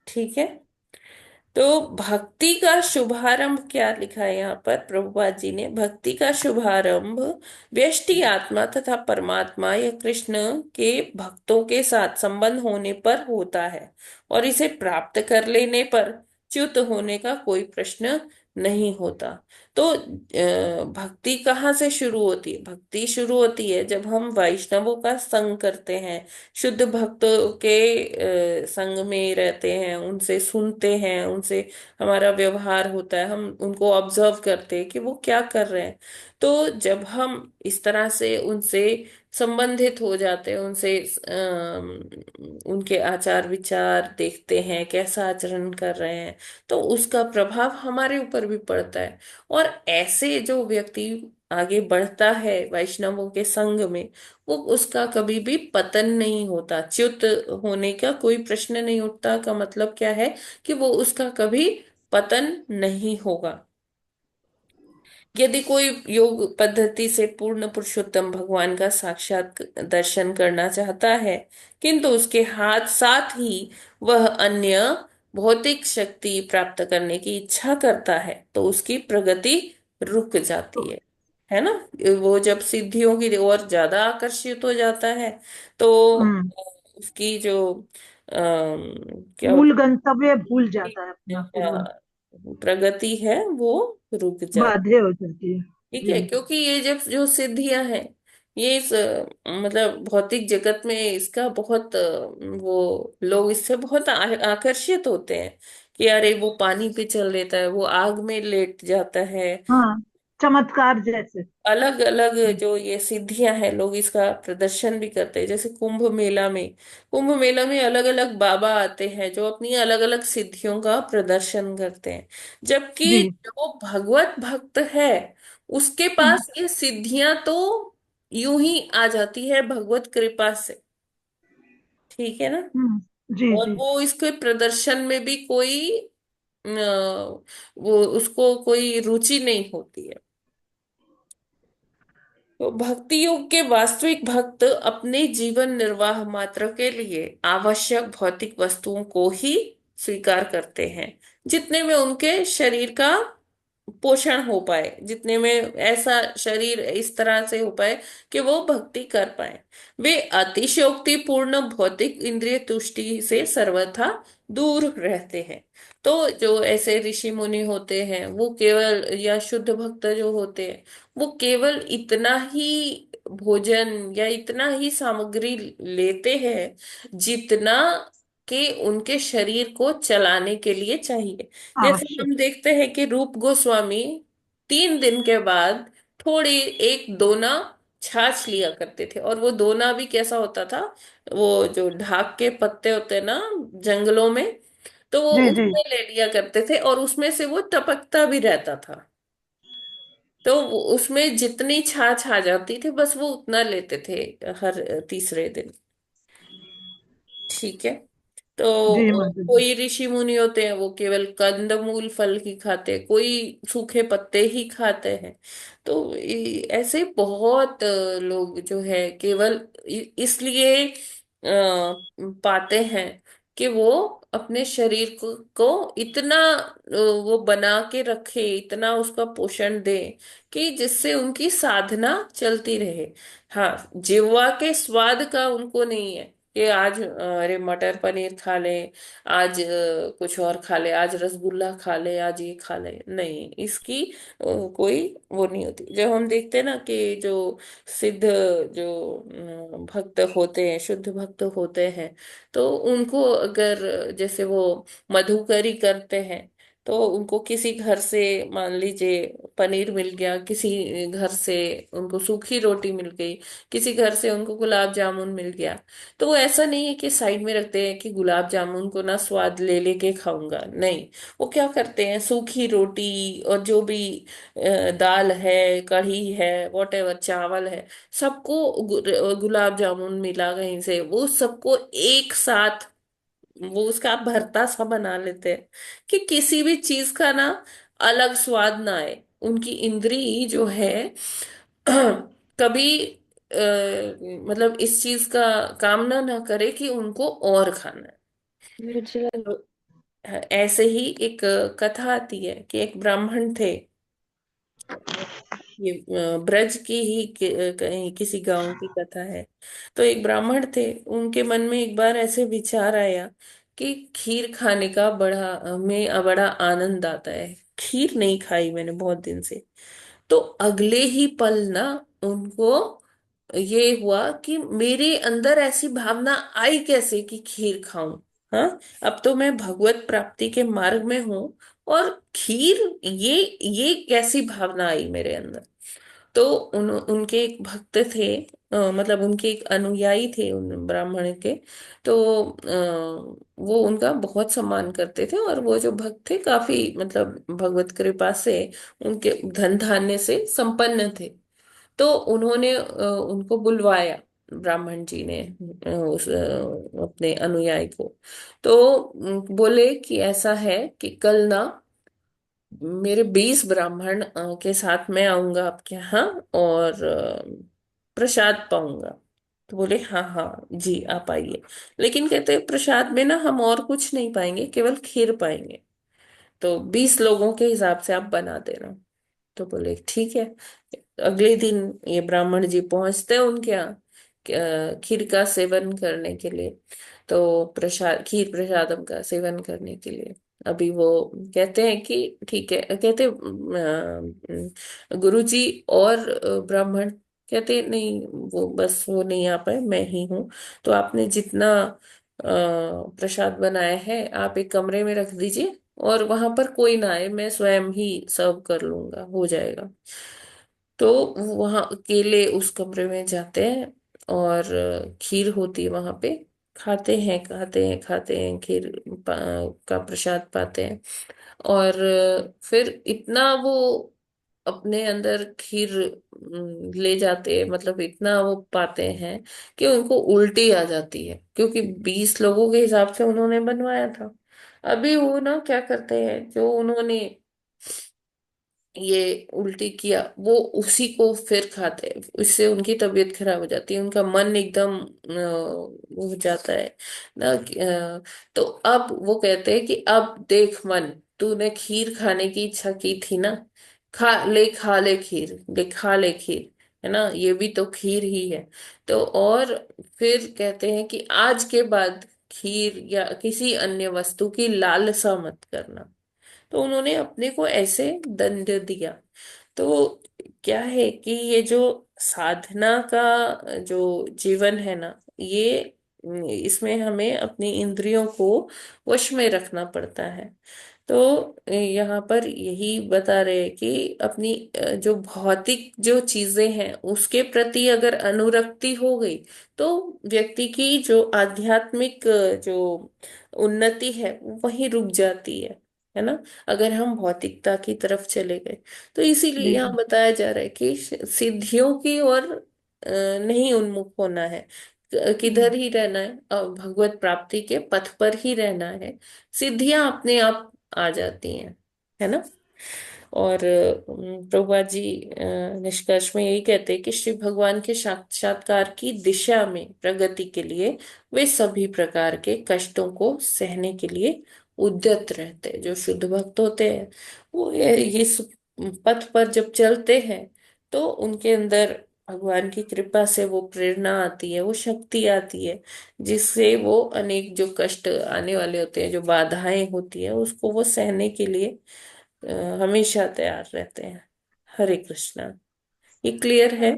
D: ठीक है। तो भक्ति का शुभारंभ क्या लिखा है यहाँ पर प्रभुपाद जी ने? भक्ति का शुभारंभ व्यष्टि आत्मा तथा परमात्मा या कृष्ण के भक्तों के साथ संबंध होने पर होता है, और इसे प्राप्त कर लेने पर च्युत होने का कोई प्रश्न नहीं होता। तो भक्ति कहाँ से शुरू होती है? भक्ति शुरू होती है जब हम वैष्णवों का संग करते हैं, शुद्ध भक्तों के संग में रहते हैं, उनसे सुनते हैं, उनसे हमारा व्यवहार होता है, हम उनको ऑब्जर्व करते हैं कि वो क्या कर रहे हैं। तो जब हम इस तरह से उनसे संबंधित हो जाते हैं, उनसे उनके आचार विचार देखते हैं, कैसा आचरण कर रहे हैं, तो उसका प्रभाव हमारे ऊपर भी पड़ता है। और ऐसे जो व्यक्ति आगे बढ़ता है वैष्णवों के संग में, वो उसका कभी भी पतन नहीं होता, च्युत होने का कोई प्रश्न नहीं उठता। का मतलब क्या है? कि वो उसका कभी पतन नहीं होगा। यदि कोई योग पद्धति से पूर्ण पुरुषोत्तम भगवान का साक्षात दर्शन करना चाहता है, किंतु उसके हाथ साथ ही वह अन्य भौतिक शक्ति प्राप्त करने की इच्छा करता है तो उसकी प्रगति रुक जाती है ना। वो जब सिद्धियों की ओर ज्यादा आकर्षित हो जाता है तो
E: हम्म।
D: उसकी जो क्या
E: मूल गंतव्य भूल जाता है अपना, फिर वो
D: प्रगति है वो रुक जाती।
E: बाध्य हो जाती है।
D: ठीक
E: जी।
D: है, क्योंकि ये जब जो सिद्धियां हैं ये इस मतलब भौतिक जगत में इसका बहुत वो लोग इससे बहुत आकर्षित होते हैं कि अरे वो पानी पे चल लेता है, वो आग में लेट जाता है।
E: हाँ, चमत्कार जैसे।
D: अलग अलग जो ये सिद्धियां हैं लोग इसका प्रदर्शन भी करते हैं। जैसे कुंभ मेला में अलग अलग बाबा आते हैं जो अपनी अलग अलग सिद्धियों का प्रदर्शन करते हैं। जबकि
E: जी।
D: जो भगवत भक्त है उसके
E: हम्म।
D: पास ये सिद्धियां तो यूं ही आ जाती है भगवत कृपा से। ठीक है ना।
E: जी
D: और
E: जी।
D: वो इसके प्रदर्शन में भी कोई वो उसको कोई रुचि नहीं होती है। तो भक्ति योग के वास्तविक भक्त अपने जीवन निर्वाह मात्र के लिए आवश्यक भौतिक वस्तुओं को ही स्वीकार करते हैं जितने में उनके शरीर का पोषण हो पाए, जितने में ऐसा शरीर इस तरह से हो पाए कि वो भक्ति कर पाए। वे अतिशयोक्तिपूर्ण भौतिक इंद्रिय तुष्टि से सर्वथा दूर रहते हैं। तो जो ऐसे ऋषि मुनि होते हैं वो केवल, या शुद्ध भक्त जो होते हैं वो केवल इतना ही भोजन या इतना ही सामग्री लेते हैं जितना कि उनके शरीर को चलाने के लिए चाहिए। जैसे
E: आवश्यक।
D: हम देखते हैं कि रूप गोस्वामी 3 दिन के बाद थोड़ी एक दोना छाछ लिया करते थे, और वो दोना भी कैसा होता था, वो जो ढाक के पत्ते होते हैं ना जंगलों में, तो वो
E: जी जी।
D: उसमें ले लिया करते थे और उसमें से वो टपकता भी रहता था। तो उसमें जितनी छाछ आ जाती थी बस वो उतना लेते थे हर तीसरे दिन। ठीक है। तो
E: जी माता जी।
D: कोई ऋषि मुनि होते हैं वो केवल कंदमूल फल ही खाते हैं, कोई सूखे पत्ते ही खाते हैं। तो ऐसे बहुत लोग जो है केवल इसलिए पाते हैं कि वो अपने शरीर को इतना वो बना के रखे, इतना उसका पोषण दे कि जिससे उनकी साधना चलती रहे। हाँ, जिह्वा के स्वाद का उनको नहीं है कि आज अरे मटर पनीर खा ले, आज कुछ और खा ले, आज रसगुल्ला खा ले, आज ये खा ले, नहीं, इसकी कोई वो नहीं होती। जब हम देखते हैं ना कि जो सिद्ध जो भक्त होते हैं, शुद्ध भक्त होते हैं, तो उनको अगर जैसे वो मधुकरी करते हैं तो उनको किसी घर से मान लीजिए पनीर मिल गया, किसी घर से उनको सूखी रोटी मिल गई, किसी घर से उनको गुलाब जामुन मिल गया, तो वो ऐसा नहीं है कि साइड में रखते हैं कि गुलाब जामुन को ना स्वाद ले लेके खाऊंगा, नहीं। वो क्या करते हैं, सूखी रोटी और जो भी दाल है, कढ़ी है, वॉटेवर, चावल है, सबको गुलाब जामुन मिला कहीं से, वो सबको एक साथ वो उसका भरता सा बना लेते हैं कि किसी भी चीज का ना अलग स्वाद ना आए। उनकी इंद्री जो है कभी मतलब इस चीज का कामना ना करे कि उनको और खाना है।
C: मुझे लग-
D: तो ऐसे ही एक कथा आती है कि एक ब्राह्मण थे। ये ब्रज की ही कहीं किसी गांव की कथा है। तो एक ब्राह्मण थे, उनके मन में एक बार ऐसे विचार आया कि खीर खाने का बड़ा आनंद आता है, खीर नहीं खाई मैंने बहुत दिन से। तो अगले ही पल ना उनको ये हुआ कि मेरे अंदर ऐसी भावना आई कैसे कि खीर खाऊं। हाँ, अब तो मैं भगवत प्राप्ति के मार्ग में हूं और खीर, ये कैसी भावना आई मेरे अंदर। तो उनके एक भक्त थे, मतलब उनके एक अनुयायी थे उन ब्राह्मण के। तो वो उनका बहुत सम्मान करते थे और वो जो भक्त थे काफी मतलब भगवत कृपा से उनके धन धान्य से संपन्न थे। तो उन्होंने उनको बुलवाया, ब्राह्मण जी ने अपने अनुयायी को। तो बोले कि ऐसा है कि कल ना मेरे 20 ब्राह्मण के साथ मैं आऊंगा आपके यहाँ और प्रसाद पाऊंगा। तो बोले हाँ हाँ जी आप आइए। लेकिन कहते प्रसाद में ना हम और कुछ नहीं पाएंगे, केवल खीर पाएंगे, तो 20 लोगों के हिसाब से आप बना देना। तो बोले ठीक है। अगले दिन ये ब्राह्मण जी पहुंचते हैं उनके यहाँ खीर का सेवन करने के लिए। तो प्रसाद, खीर प्रसादम का सेवन करने के लिए अभी वो कहते हैं कि ठीक है, कहते गुरु जी और ब्राह्मण कहते नहीं, वो बस वो नहीं आ पाए, मैं ही हूँ। तो आपने जितना प्रसाद बनाया है आप एक कमरे में रख दीजिए और वहां पर कोई ना आए, मैं स्वयं ही सर्व कर लूंगा, हो जाएगा। तो वहां अकेले उस कमरे में जाते हैं और खीर होती है वहां पे, खाते हैं खाते हैं खाते हैं, खीर का प्रसाद पाते हैं। और फिर इतना वो अपने अंदर खीर ले जाते हैं, मतलब इतना वो पाते हैं कि उनको उल्टी आ जाती है, क्योंकि 20 लोगों के हिसाब से उन्होंने बनवाया था। अभी वो ना क्या करते हैं, जो उन्होंने ये उल्टी किया वो उसी को फिर खाते हैं, इससे उनकी तबीयत खराब हो जाती है, उनका मन एकदम वो हो जाता है ना तो अब वो कहते हैं कि अब देख मन, तूने खीर खाने की इच्छा की थी ना, खा ले खीर, ले खा ले खीर, है ना, ये भी तो खीर ही है। तो और फिर कहते हैं कि आज के बाद खीर या किसी अन्य वस्तु की लालसा मत करना। तो उन्होंने अपने को ऐसे दंड दिया। तो क्या है कि ये जो साधना का जो जीवन है ना, ये इसमें हमें अपनी इंद्रियों को वश में रखना पड़ता है। तो यहाँ पर यही बता रहे हैं कि अपनी जो भौतिक जो चीजें हैं उसके प्रति अगर अनुरक्ति हो गई तो व्यक्ति की जो आध्यात्मिक जो उन्नति है वो वहीं रुक जाती है ना, अगर हम भौतिकता की तरफ चले गए। तो इसीलिए
E: जी
D: यहाँ बताया जा रहा है कि सिद्धियों की ओर नहीं उन्मुख होना है, किधर ही रहना है, भगवत प्राप्ति के पथ पर ही रहना है। सिद्धियां अपने आप आ जाती हैं, है ना। और प्रभुपाद जी निष्कर्ष में यही कहते हैं कि श्री भगवान के साक्षात्कार की दिशा में प्रगति के लिए वे सभी प्रकार के कष्टों को सहने के लिए उद्यत रहते हैं। जो शुद्ध भक्त होते हैं वो ये इस पथ पर जब चलते हैं तो उनके अंदर भगवान की कृपा से वो प्रेरणा आती है, वो शक्ति आती है, जिससे वो अनेक जो कष्ट आने वाले होते हैं, जो बाधाएं होती है, उसको वो सहने के लिए हमेशा तैयार रहते हैं। हरे कृष्णा। ये क्लियर है?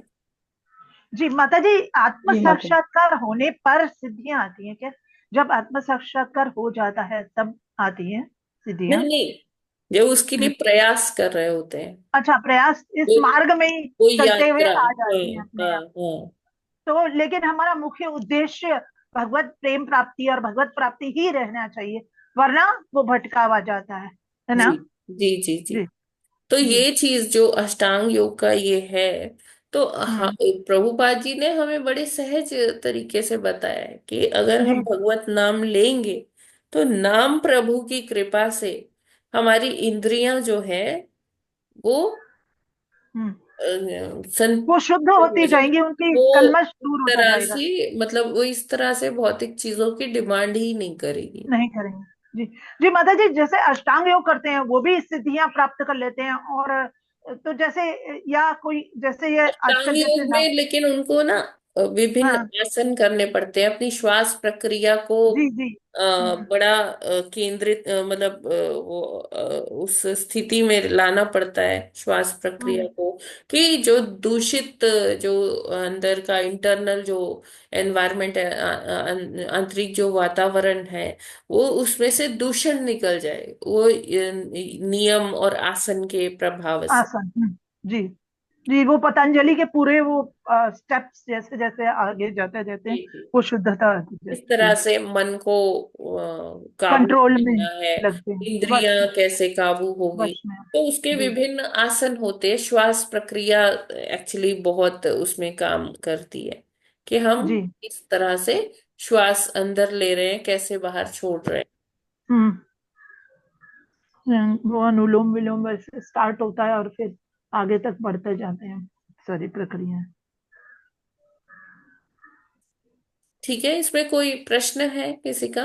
E: जी माता जी, आत्म
B: जी माता।
E: साक्षात्कार होने पर सिद्धियां आती हैं क्या? जब आत्म साक्षात्कार हो जाता है तब आती हैं सिद्धियां?
D: नहीं नहीं, जो उसके लिए
E: हम्म,
D: प्रयास कर रहे होते हैं,
E: अच्छा, प्रयास इस
D: कोई
E: मार्ग में ही
D: कोई
E: चलते हुए
D: यात्रा,
E: आ
D: हाँ
E: जाती हैं अपने
D: हाँ
E: आप।
D: हाँ।
E: तो लेकिन हमारा मुख्य उद्देश्य भगवत प्रेम प्राप्ति और भगवत प्राप्ति ही रहना चाहिए, वरना वो भटकावा जाता है ना?
D: जी जी जी जी।
E: जी
D: तो
E: जी।
D: ये चीज जो अष्टांग योग का ये है, तो हाँ,
E: हम्म।
D: प्रभुपाद जी ने हमें बड़े सहज तरीके से बताया है कि अगर हम
E: जी।
D: भगवत नाम लेंगे तो नाम प्रभु की कृपा से हमारी इंद्रियां जो है वो
E: हम्म।
D: संत
E: वो शुद्ध
D: हो
E: होती
D: जाए,
E: जाएंगी, उनकी
D: वो
E: कलमश
D: इस
E: दूर होता
D: तरह
E: जाएगा।
D: से, मतलब वो इस तरह से भौतिक चीजों की डिमांड ही नहीं करेगी।
E: नहीं करेंगे। जी जी माता जी, जैसे अष्टांग योग करते हैं वो भी सिद्धियां प्राप्त कर लेते हैं, और तो जैसे या कोई जैसे ये
D: अष्टांग
E: आजकल जैसे
D: योग में लेकिन उनको ना विभिन्न
E: हाँ।
D: आसन करने पड़ते हैं, अपनी श्वास प्रक्रिया को
E: जी जी।
D: बड़ा केंद्रित मतलब उस स्थिति में लाना पड़ता है श्वास प्रक्रिया
E: हम्म,
D: को, कि जो दूषित जो अंदर का इंटरनल जो एनवायरनमेंट है, आंतरिक जो वातावरण है, वो उसमें से दूषण निकल जाए, वो नियम और आसन के प्रभाव से।
E: आसन। जी जी, वो पतंजलि के पूरे वो स्टेप्स जैसे जैसे आगे जाते जाते
D: जी जी।
E: वो शुद्धता आती
D: इस
E: जाती
D: तरह
E: जी।
D: से मन को काबू
E: कंट्रोल में
D: करना है,
E: लगते हैं,
D: इंद्रियां कैसे काबू होगी,
E: वश में।
D: तो उसके
E: जी
D: विभिन्न आसन होते हैं। श्वास प्रक्रिया एक्चुअली बहुत उसमें काम करती है कि हम
E: जी।
D: इस तरह से श्वास अंदर ले रहे हैं, कैसे बाहर छोड़ रहे हैं।
E: हम्म। वो अनुलोम विलोम वैसे स्टार्ट होता है और फिर आगे तक बढ़ते जाते हैं सारी प्रक्रिया।
D: ठीक है, इसमें कोई प्रश्न है किसी का?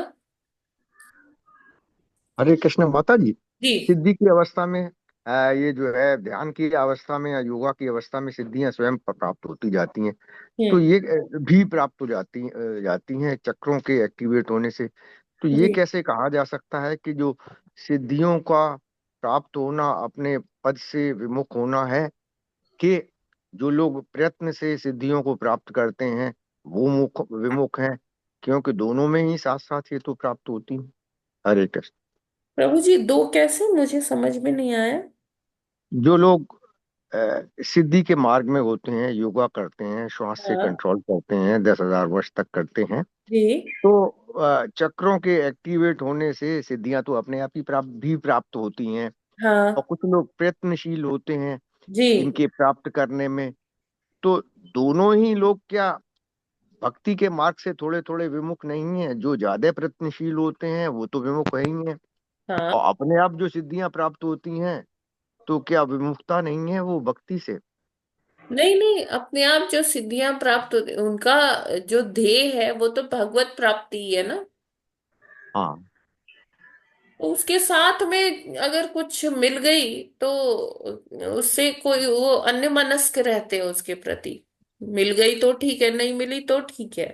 F: हरे कृष्ण माता जी।
D: जी।
F: सिद्धि की अवस्था में ये जो है ध्यान की अवस्था में या योगा की अवस्था में सिद्धियां स्वयं प्राप्त होती जाती हैं। तो
D: हम्म।
F: ये भी प्राप्त हो जाती हैं चक्रों के एक्टिवेट होने से। तो ये
D: जी।
F: कैसे कहा जा सकता है कि जो सिद्धियों का प्राप्त होना अपने पद से विमुख होना है, कि जो लोग प्रयत्न से सिद्धियों को प्राप्त करते हैं वो मुख विमुख हैं, क्योंकि दोनों में ही साथ साथ ये तो प्राप्त होती है। हरे कृष्ण।
D: प्रभु जी, दो कैसे? मुझे समझ में नहीं आया।
F: जो लोग सिद्धि के मार्ग में होते हैं, योगा करते हैं, श्वास से
D: हाँ।
F: कंट्रोल करते हैं, 10,000 वर्ष तक करते हैं,
D: जी।
F: तो चक्रों के एक्टिवेट होने से सिद्धियां तो अपने आप ही प्राप्त होती हैं। और
D: हाँ।
F: कुछ लोग प्रयत्नशील होते हैं
D: जी।
F: इनके प्राप्त करने में। तो दोनों ही लोग क्या भक्ति के मार्ग से थोड़े थोड़े विमुख नहीं है? जो ज्यादा प्रयत्नशील होते हैं वो तो विमुख है ही है,
D: हाँ।
F: और अपने आप जो सिद्धियां प्राप्त होती हैं तो क्या विमुखता नहीं है वो भक्ति से?
D: नहीं नहीं, अपने आप जो सिद्धियां प्राप्त होती उनका जो ध्येय है वो तो भगवत प्राप्ति ही है ना।
F: हाँ।
D: तो उसके साथ में अगर कुछ मिल गई तो उससे कोई वो अन्य मनस्क रहते हैं उसके प्रति। मिल गई तो ठीक है, नहीं मिली तो ठीक है।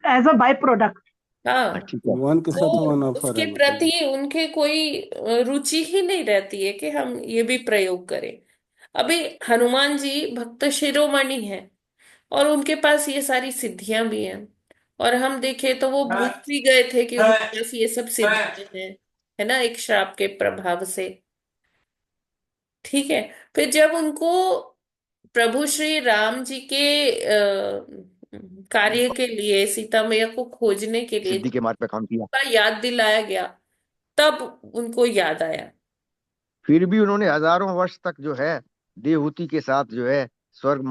E: As a by product.
D: हाँ।
F: ठीक है।
G: भगवान के
D: तो
G: साथ वन ऑफर
D: उसके
G: है मतलब।
D: प्रति उनके कोई रुचि ही नहीं रहती है कि हम ये भी प्रयोग करें। अभी हनुमान जी भक्त शिरोमणि है और उनके पास ये सारी सिद्धियां भी हैं। और हम देखें तो वो भूल भी गए थे कि उनके पास ये सब सिद्धियां हैं, है ना, एक श्राप के प्रभाव से। ठीक है। फिर जब उनको प्रभु श्री राम जी के कार्य के लिए, सीता मैया को खोजने के लिए
F: सिद्धि के मार्ग पे काम किया,
D: का याद दिलाया गया, तब उनको याद आया।
F: फिर भी उन्होंने हजारों वर्ष तक जो है देवहूति के साथ जो है स्वर्ग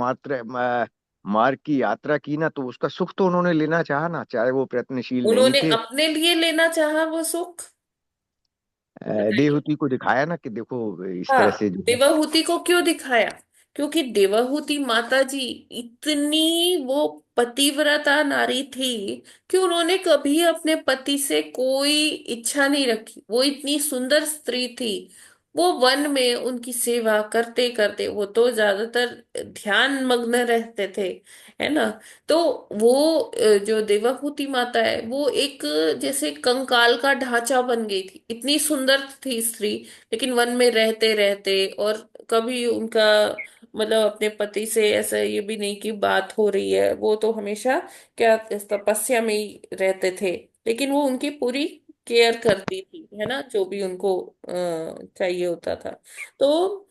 F: मार्ग की यात्रा की ना, तो उसका सुख तो उन्होंने लेना चाहा ना, चाहे वो प्रयत्नशील नहीं
D: उन्होंने
F: थे।
D: अपने लिए लेना चाहा वो सुख। बताइए।
F: देवहूति को दिखाया ना कि देखो इस तरह
D: हाँ,
F: से जो है।
D: देवाहुति को क्यों दिखाया? क्योंकि देवाहुति माता जी इतनी वो पतिव्रता नारी थी कि उन्होंने कभी अपने पति से कोई इच्छा नहीं रखी। वो इतनी सुंदर स्त्री थी। वो वन में उनकी सेवा करते करते वो तो ज्यादातर ध्यान मग्न रहते थे, है ना। तो वो जो देवाहुति माता है वो एक जैसे कंकाल का ढांचा बन गई थी। इतनी सुंदर थी स्त्री, लेकिन वन में रहते रहते और कभी उनका मतलब अपने पति से ऐसा ये भी नहीं कि बात हो रही है, वो तो हमेशा क्या इस तपस्या में ही रहते थे। लेकिन वो उनकी पूरी केयर करती थी, है ना, जो भी उनको चाहिए होता था। तो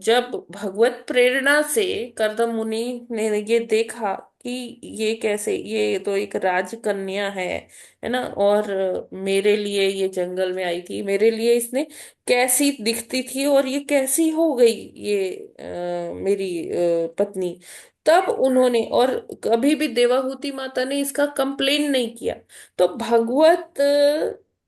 D: जब भगवत प्रेरणा से कर्दम मुनि ने ये देखा कि ये कैसे, ये तो एक राजकन्या है ना, और मेरे लिए ये जंगल में आई थी, मेरे लिए इसने कैसी दिखती थी और ये कैसी हो गई ये मेरी पत्नी। तब उन्होंने, और कभी भी देवाहूति माता ने इसका कंप्लेन नहीं किया। तो भगवत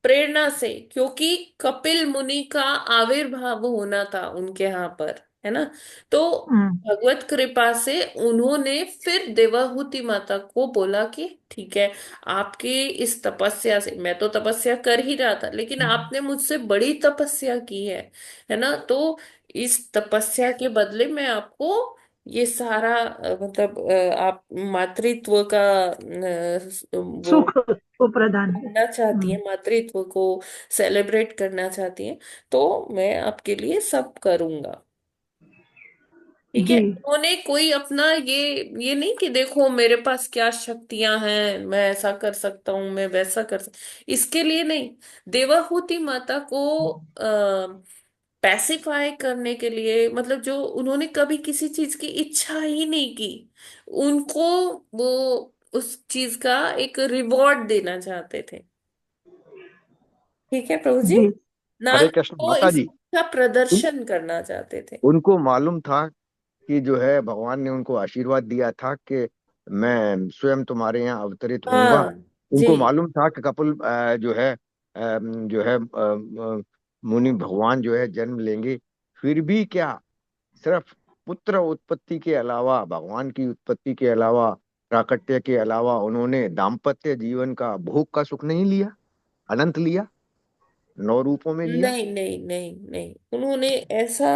D: प्रेरणा से, क्योंकि कपिल मुनि का आविर्भाव होना था उनके यहाँ पर, है ना। तो भगवत कृपा से उन्होंने फिर देवाहूति माता को बोला कि ठीक है, आपकी इस तपस्या से, मैं तो तपस्या कर ही रहा था लेकिन आपने मुझसे बड़ी तपस्या की है ना। तो इस तपस्या के बदले मैं आपको ये सारा मतलब आप मातृत्व का वो
E: सुख को प्रदान कर।
D: करना चाहती हैं, मातृत्व को सेलिब्रेट करना चाहती हैं, तो मैं आपके लिए सब करूंगा। ठीक है।
E: जी
D: उन्होंने कोई अपना ये नहीं कि देखो मेरे पास क्या शक्तियां हैं, मैं ऐसा कर सकता हूं, मैं वैसा कर सकता, इसके लिए नहीं। देवाहूति माता को पैसिफाई करने के लिए, मतलब जो उन्होंने कभी किसी चीज की इच्छा ही नहीं की, उनको वो उस चीज का एक रिवॉर्ड देना चाहते थे। ठीक है प्रभु जी।
E: जी
D: ना
F: हरे
D: कि
F: कृष्ण
D: वो
F: माता जी।
D: इसका
F: उन,
D: प्रदर्शन करना चाहते थे।
F: उनको मालूम था कि जो है भगवान ने उनको आशीर्वाद दिया था कि मैं स्वयं तुम्हारे यहाँ अवतरित होऊंगा।
D: हाँ। जी।
F: उनको मालूम था कि कपिल जो है मुनि भगवान जो है जन्म लेंगे। फिर भी क्या, सिर्फ पुत्र उत्पत्ति के अलावा, भगवान की उत्पत्ति के अलावा प्राकट्य के अलावा उन्होंने दाम्पत्य जीवन का भोग का सुख नहीं लिया, अनंत लिया, 9 रूपों में लिया?
D: नहीं नहीं नहीं नहीं, उन्होंने ऐसा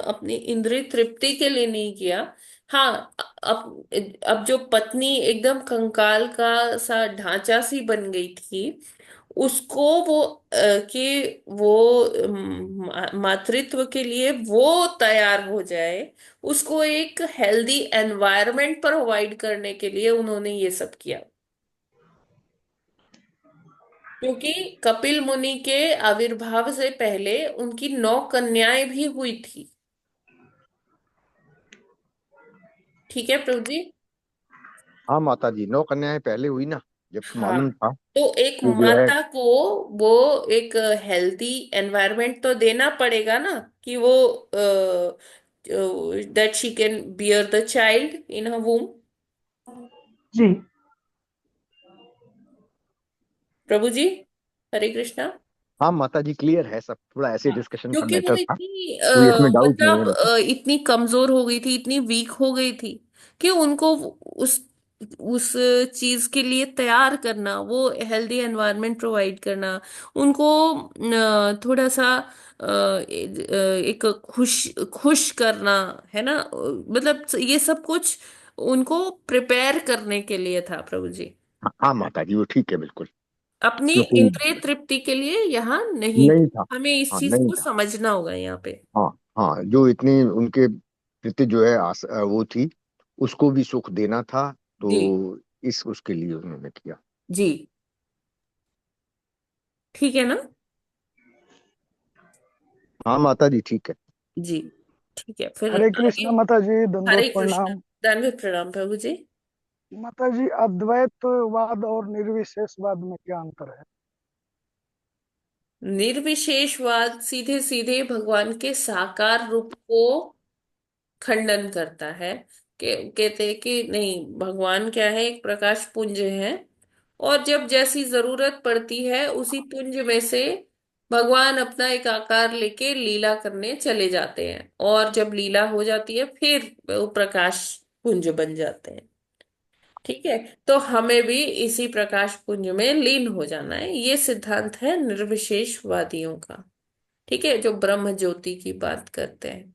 D: अपनी इंद्रिय तृप्ति के लिए नहीं किया। हाँ, अब जो पत्नी एकदम कंकाल का सा ढांचा सी बन गई थी, उसको वो कि वो मातृत्व के लिए वो तैयार हो जाए, उसको एक हेल्दी एनवायरनमेंट प्रोवाइड करने के लिए उन्होंने ये सब किया। क्योंकि कपिल मुनि के आविर्भाव से पहले उनकी 9 कन्याएं भी हुई थी। ठीक है प्रभु जी।
F: हाँ माता जी, 9 कन्याएं पहले हुई ना, जबकि
D: हाँ,
F: मालूम था
D: तो एक
F: कि जो है।
D: माता को वो एक हेल्दी एनवायरनमेंट तो देना पड़ेगा ना, कि वो that she can bear the child in her womb.
E: जी।
D: प्रभु जी, हरे कृष्णा।
F: हाँ माता जी, क्लियर है सब, थोड़ा ऐसे
D: हाँ,
F: डिस्कशन का
D: क्योंकि वो
F: मैटर था,
D: इतनी
F: कोई इसमें डाउट नहीं है
D: मतलब
F: मुझे।
D: इतनी कमजोर हो गई थी, इतनी वीक हो गई थी कि उनको उस उस चीज के लिए तैयार करना, वो हेल्दी एनवायरनमेंट प्रोवाइड करना, उनको थोड़ा सा एक खुश खुश करना, है ना, मतलब ये सब कुछ उनको प्रिपेयर करने के लिए था प्रभु जी।
F: हाँ, हाँ माता जी, वो ठीक है बिल्कुल।
D: अपनी
F: इसमें कोई
D: इंद्रिय तृप्ति के लिए यहाँ नहीं
F: नहीं
D: था।
F: था।
D: हमें इस
F: हाँ
D: चीज
F: नहीं
D: को
F: था।
D: समझना होगा यहाँ पे।
F: हाँ हाँ, जो इतनी उनके प्रति जो है वो थी, उसको भी सुख देना था,
D: जी
F: तो इस उसके लिए उन्होंने किया।
D: जी, ठीक है ना।
F: हाँ माता जी, ठीक है।
D: जी, ठीक है, फिर
G: हरे
D: आगे।
G: कृष्णा माता जी, दंडवत
D: हरे कृष्ण,
G: प्रणाम।
D: दंडवत प्रणाम प्रभु जी।
G: माता जी, अद्वैतवाद और निर्विशेषवाद में क्या अंतर है?
D: निर्विशेषवाद सीधे सीधे भगवान के साकार रूप को खंडन करता है। कहते हैं कि नहीं, भगवान क्या है, एक प्रकाश पुंज है, और जब जैसी जरूरत पड़ती है उसी पुंज में से भगवान अपना एक आकार लेके लीला करने चले जाते हैं, और जब लीला हो जाती है फिर वो प्रकाश पुंज बन जाते हैं। ठीक है, तो हमें भी इसी प्रकाश पुंज में लीन हो जाना है, ये सिद्धांत है निर्विशेषवादियों का। ठीक है, जो ब्रह्म ज्योति की बात करते हैं।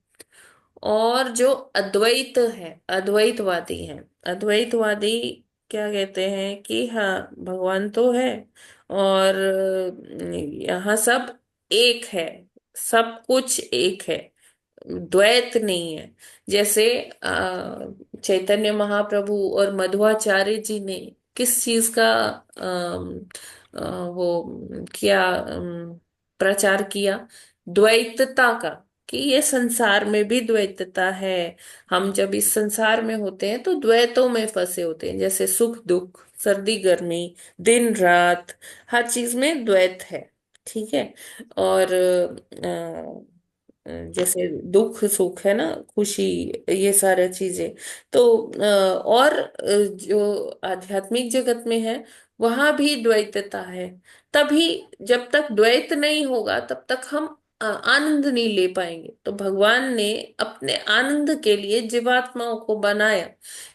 D: और जो अद्वैत है, अद्वैतवादी हैं, अद्वैतवादी क्या कहते हैं कि हाँ, भगवान तो है, और यहाँ सब एक है, सब कुछ एक है, द्वैत नहीं है। जैसे चैतन्य महाप्रभु और मध्वाचार्य जी ने किस चीज का वो किया, प्रचार किया, द्वैतता का, कि ये संसार में भी द्वैतता है। हम जब इस संसार में होते हैं तो द्वैतों में फंसे होते हैं, जैसे सुख दुख, सर्दी गर्मी, दिन रात, हर चीज में द्वैत है। ठीक है, और जैसे दुख सुख है ना, खुशी, ये सारे चीजें। तो और जो आध्यात्मिक जगत में है, वहां भी द्वैतता है। तभी, जब तक द्वैत नहीं होगा तब तक हम आनंद नहीं ले पाएंगे। तो भगवान ने अपने आनंद के लिए जीवात्माओं को बनाया,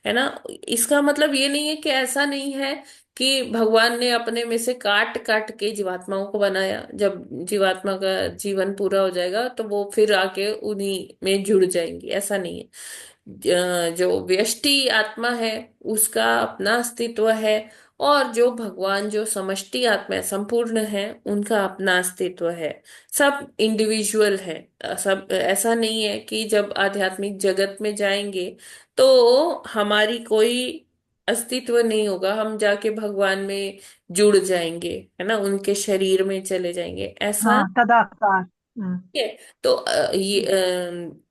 D: है ना। इसका मतलब ये नहीं है कि ऐसा नहीं है कि भगवान ने अपने में से काट काट के जीवात्माओं को बनाया, जब जीवात्मा का जीवन पूरा हो जाएगा तो वो फिर आके उन्हीं में जुड़ जाएंगी, ऐसा नहीं है। जो व्यष्टि आत्मा है उसका अपना अस्तित्व है, और जो भगवान जो समष्टि आत्मा है, संपूर्ण है, उनका अपना अस्तित्व है। सब इंडिविजुअल है। सब ऐसा नहीं है कि जब आध्यात्मिक जगत में जाएंगे तो हमारी कोई अस्तित्व नहीं होगा, हम जाके भगवान में जुड़ जाएंगे, है ना, उनके शरीर में चले जाएंगे, ऐसा।
E: हाँ, तदाकार।
D: ठीक है, तो ये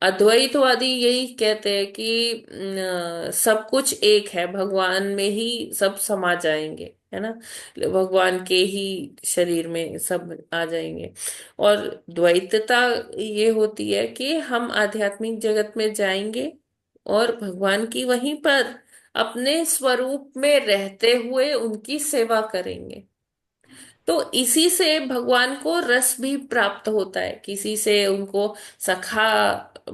D: अद्वैतवादी यही कहते हैं कि सब कुछ एक है, भगवान में ही सब समा जाएंगे, है ना, भगवान के ही शरीर में सब आ जाएंगे। और द्वैतता ये होती है कि हम आध्यात्मिक जगत में जाएंगे और भगवान की वहीं पर अपने स्वरूप में रहते हुए उनकी सेवा करेंगे। तो इसी से भगवान को रस भी प्राप्त होता है, किसी से उनको सखा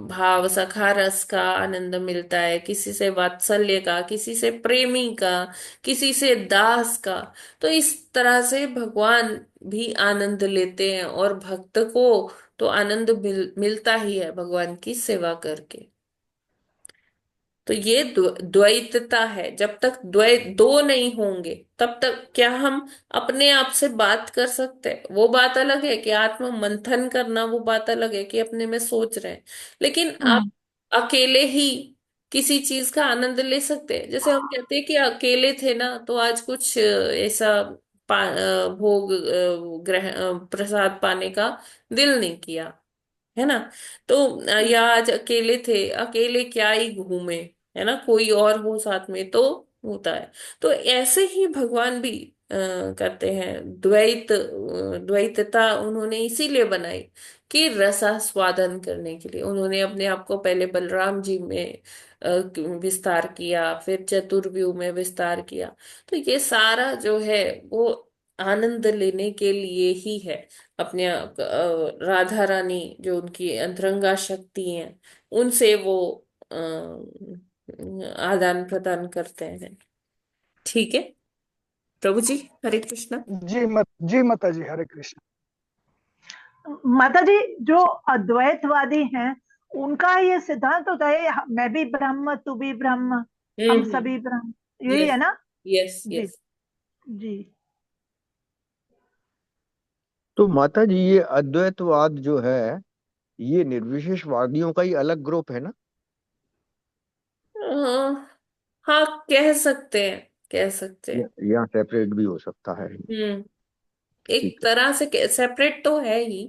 D: भाव सखा रस का आनंद मिलता है, किसी से वात्सल्य का, किसी से प्रेमी का, किसी से दास का। तो इस तरह से भगवान भी आनंद लेते हैं, और भक्त को तो आनंद मिलता ही है भगवान की सेवा करके। तो ये द्वैतता है। जब तक दो नहीं होंगे तब तक क्या हम अपने आप से बात कर सकते हैं? वो बात अलग है कि आत्म मंथन करना, वो बात अलग है कि अपने में सोच रहे हैं। लेकिन आप
E: हम्म
D: अकेले ही किसी चीज का आनंद ले सकते हैं। जैसे हम कहते हैं कि अकेले थे ना, तो आज कुछ ऐसा भोग प्रसाद पाने का दिल नहीं किया, है ना। तो या आज अकेले थे, अकेले क्या ही घूमे, है ना, कोई और हो साथ में तो होता है। तो ऐसे ही भगवान भी करते हैं। द्वैतता उन्होंने इसीलिए बनाई कि रसास्वादन करने के लिए। उन्होंने अपने आप को पहले बलराम जी में विस्तार किया, फिर चतुर्व्यूह में विस्तार किया। तो ये सारा जो है वो आनंद लेने के लिए ही है। अपने राधा रानी जो उनकी अंतरंगा शक्ति हैं, उनसे वो आदान प्रदान करते हैं। ठीक है प्रभु जी, हरे कृष्णा।
G: जी माता जी, हरे कृष्ण।
E: माता जी, जो अद्वैतवादी हैं उनका ये सिद्धांत होता है, मैं भी ब्रह्म तू भी ब्रह्म, हम
D: हम्म।
E: सभी ब्रह्म, यही
D: यस
E: है ना?
D: यस
E: जी
D: यस।
E: जी।
F: तो माता जी ये अद्वैतवाद जो है ये निर्विशेषवादियों का ही अलग ग्रुप है ना?
D: हाँ, कह सकते हैं, कह सकते हैं।
F: या सेपरेट भी हो सकता है?
D: एक
F: ठीक है,
D: तरह से सेपरेट तो है ही।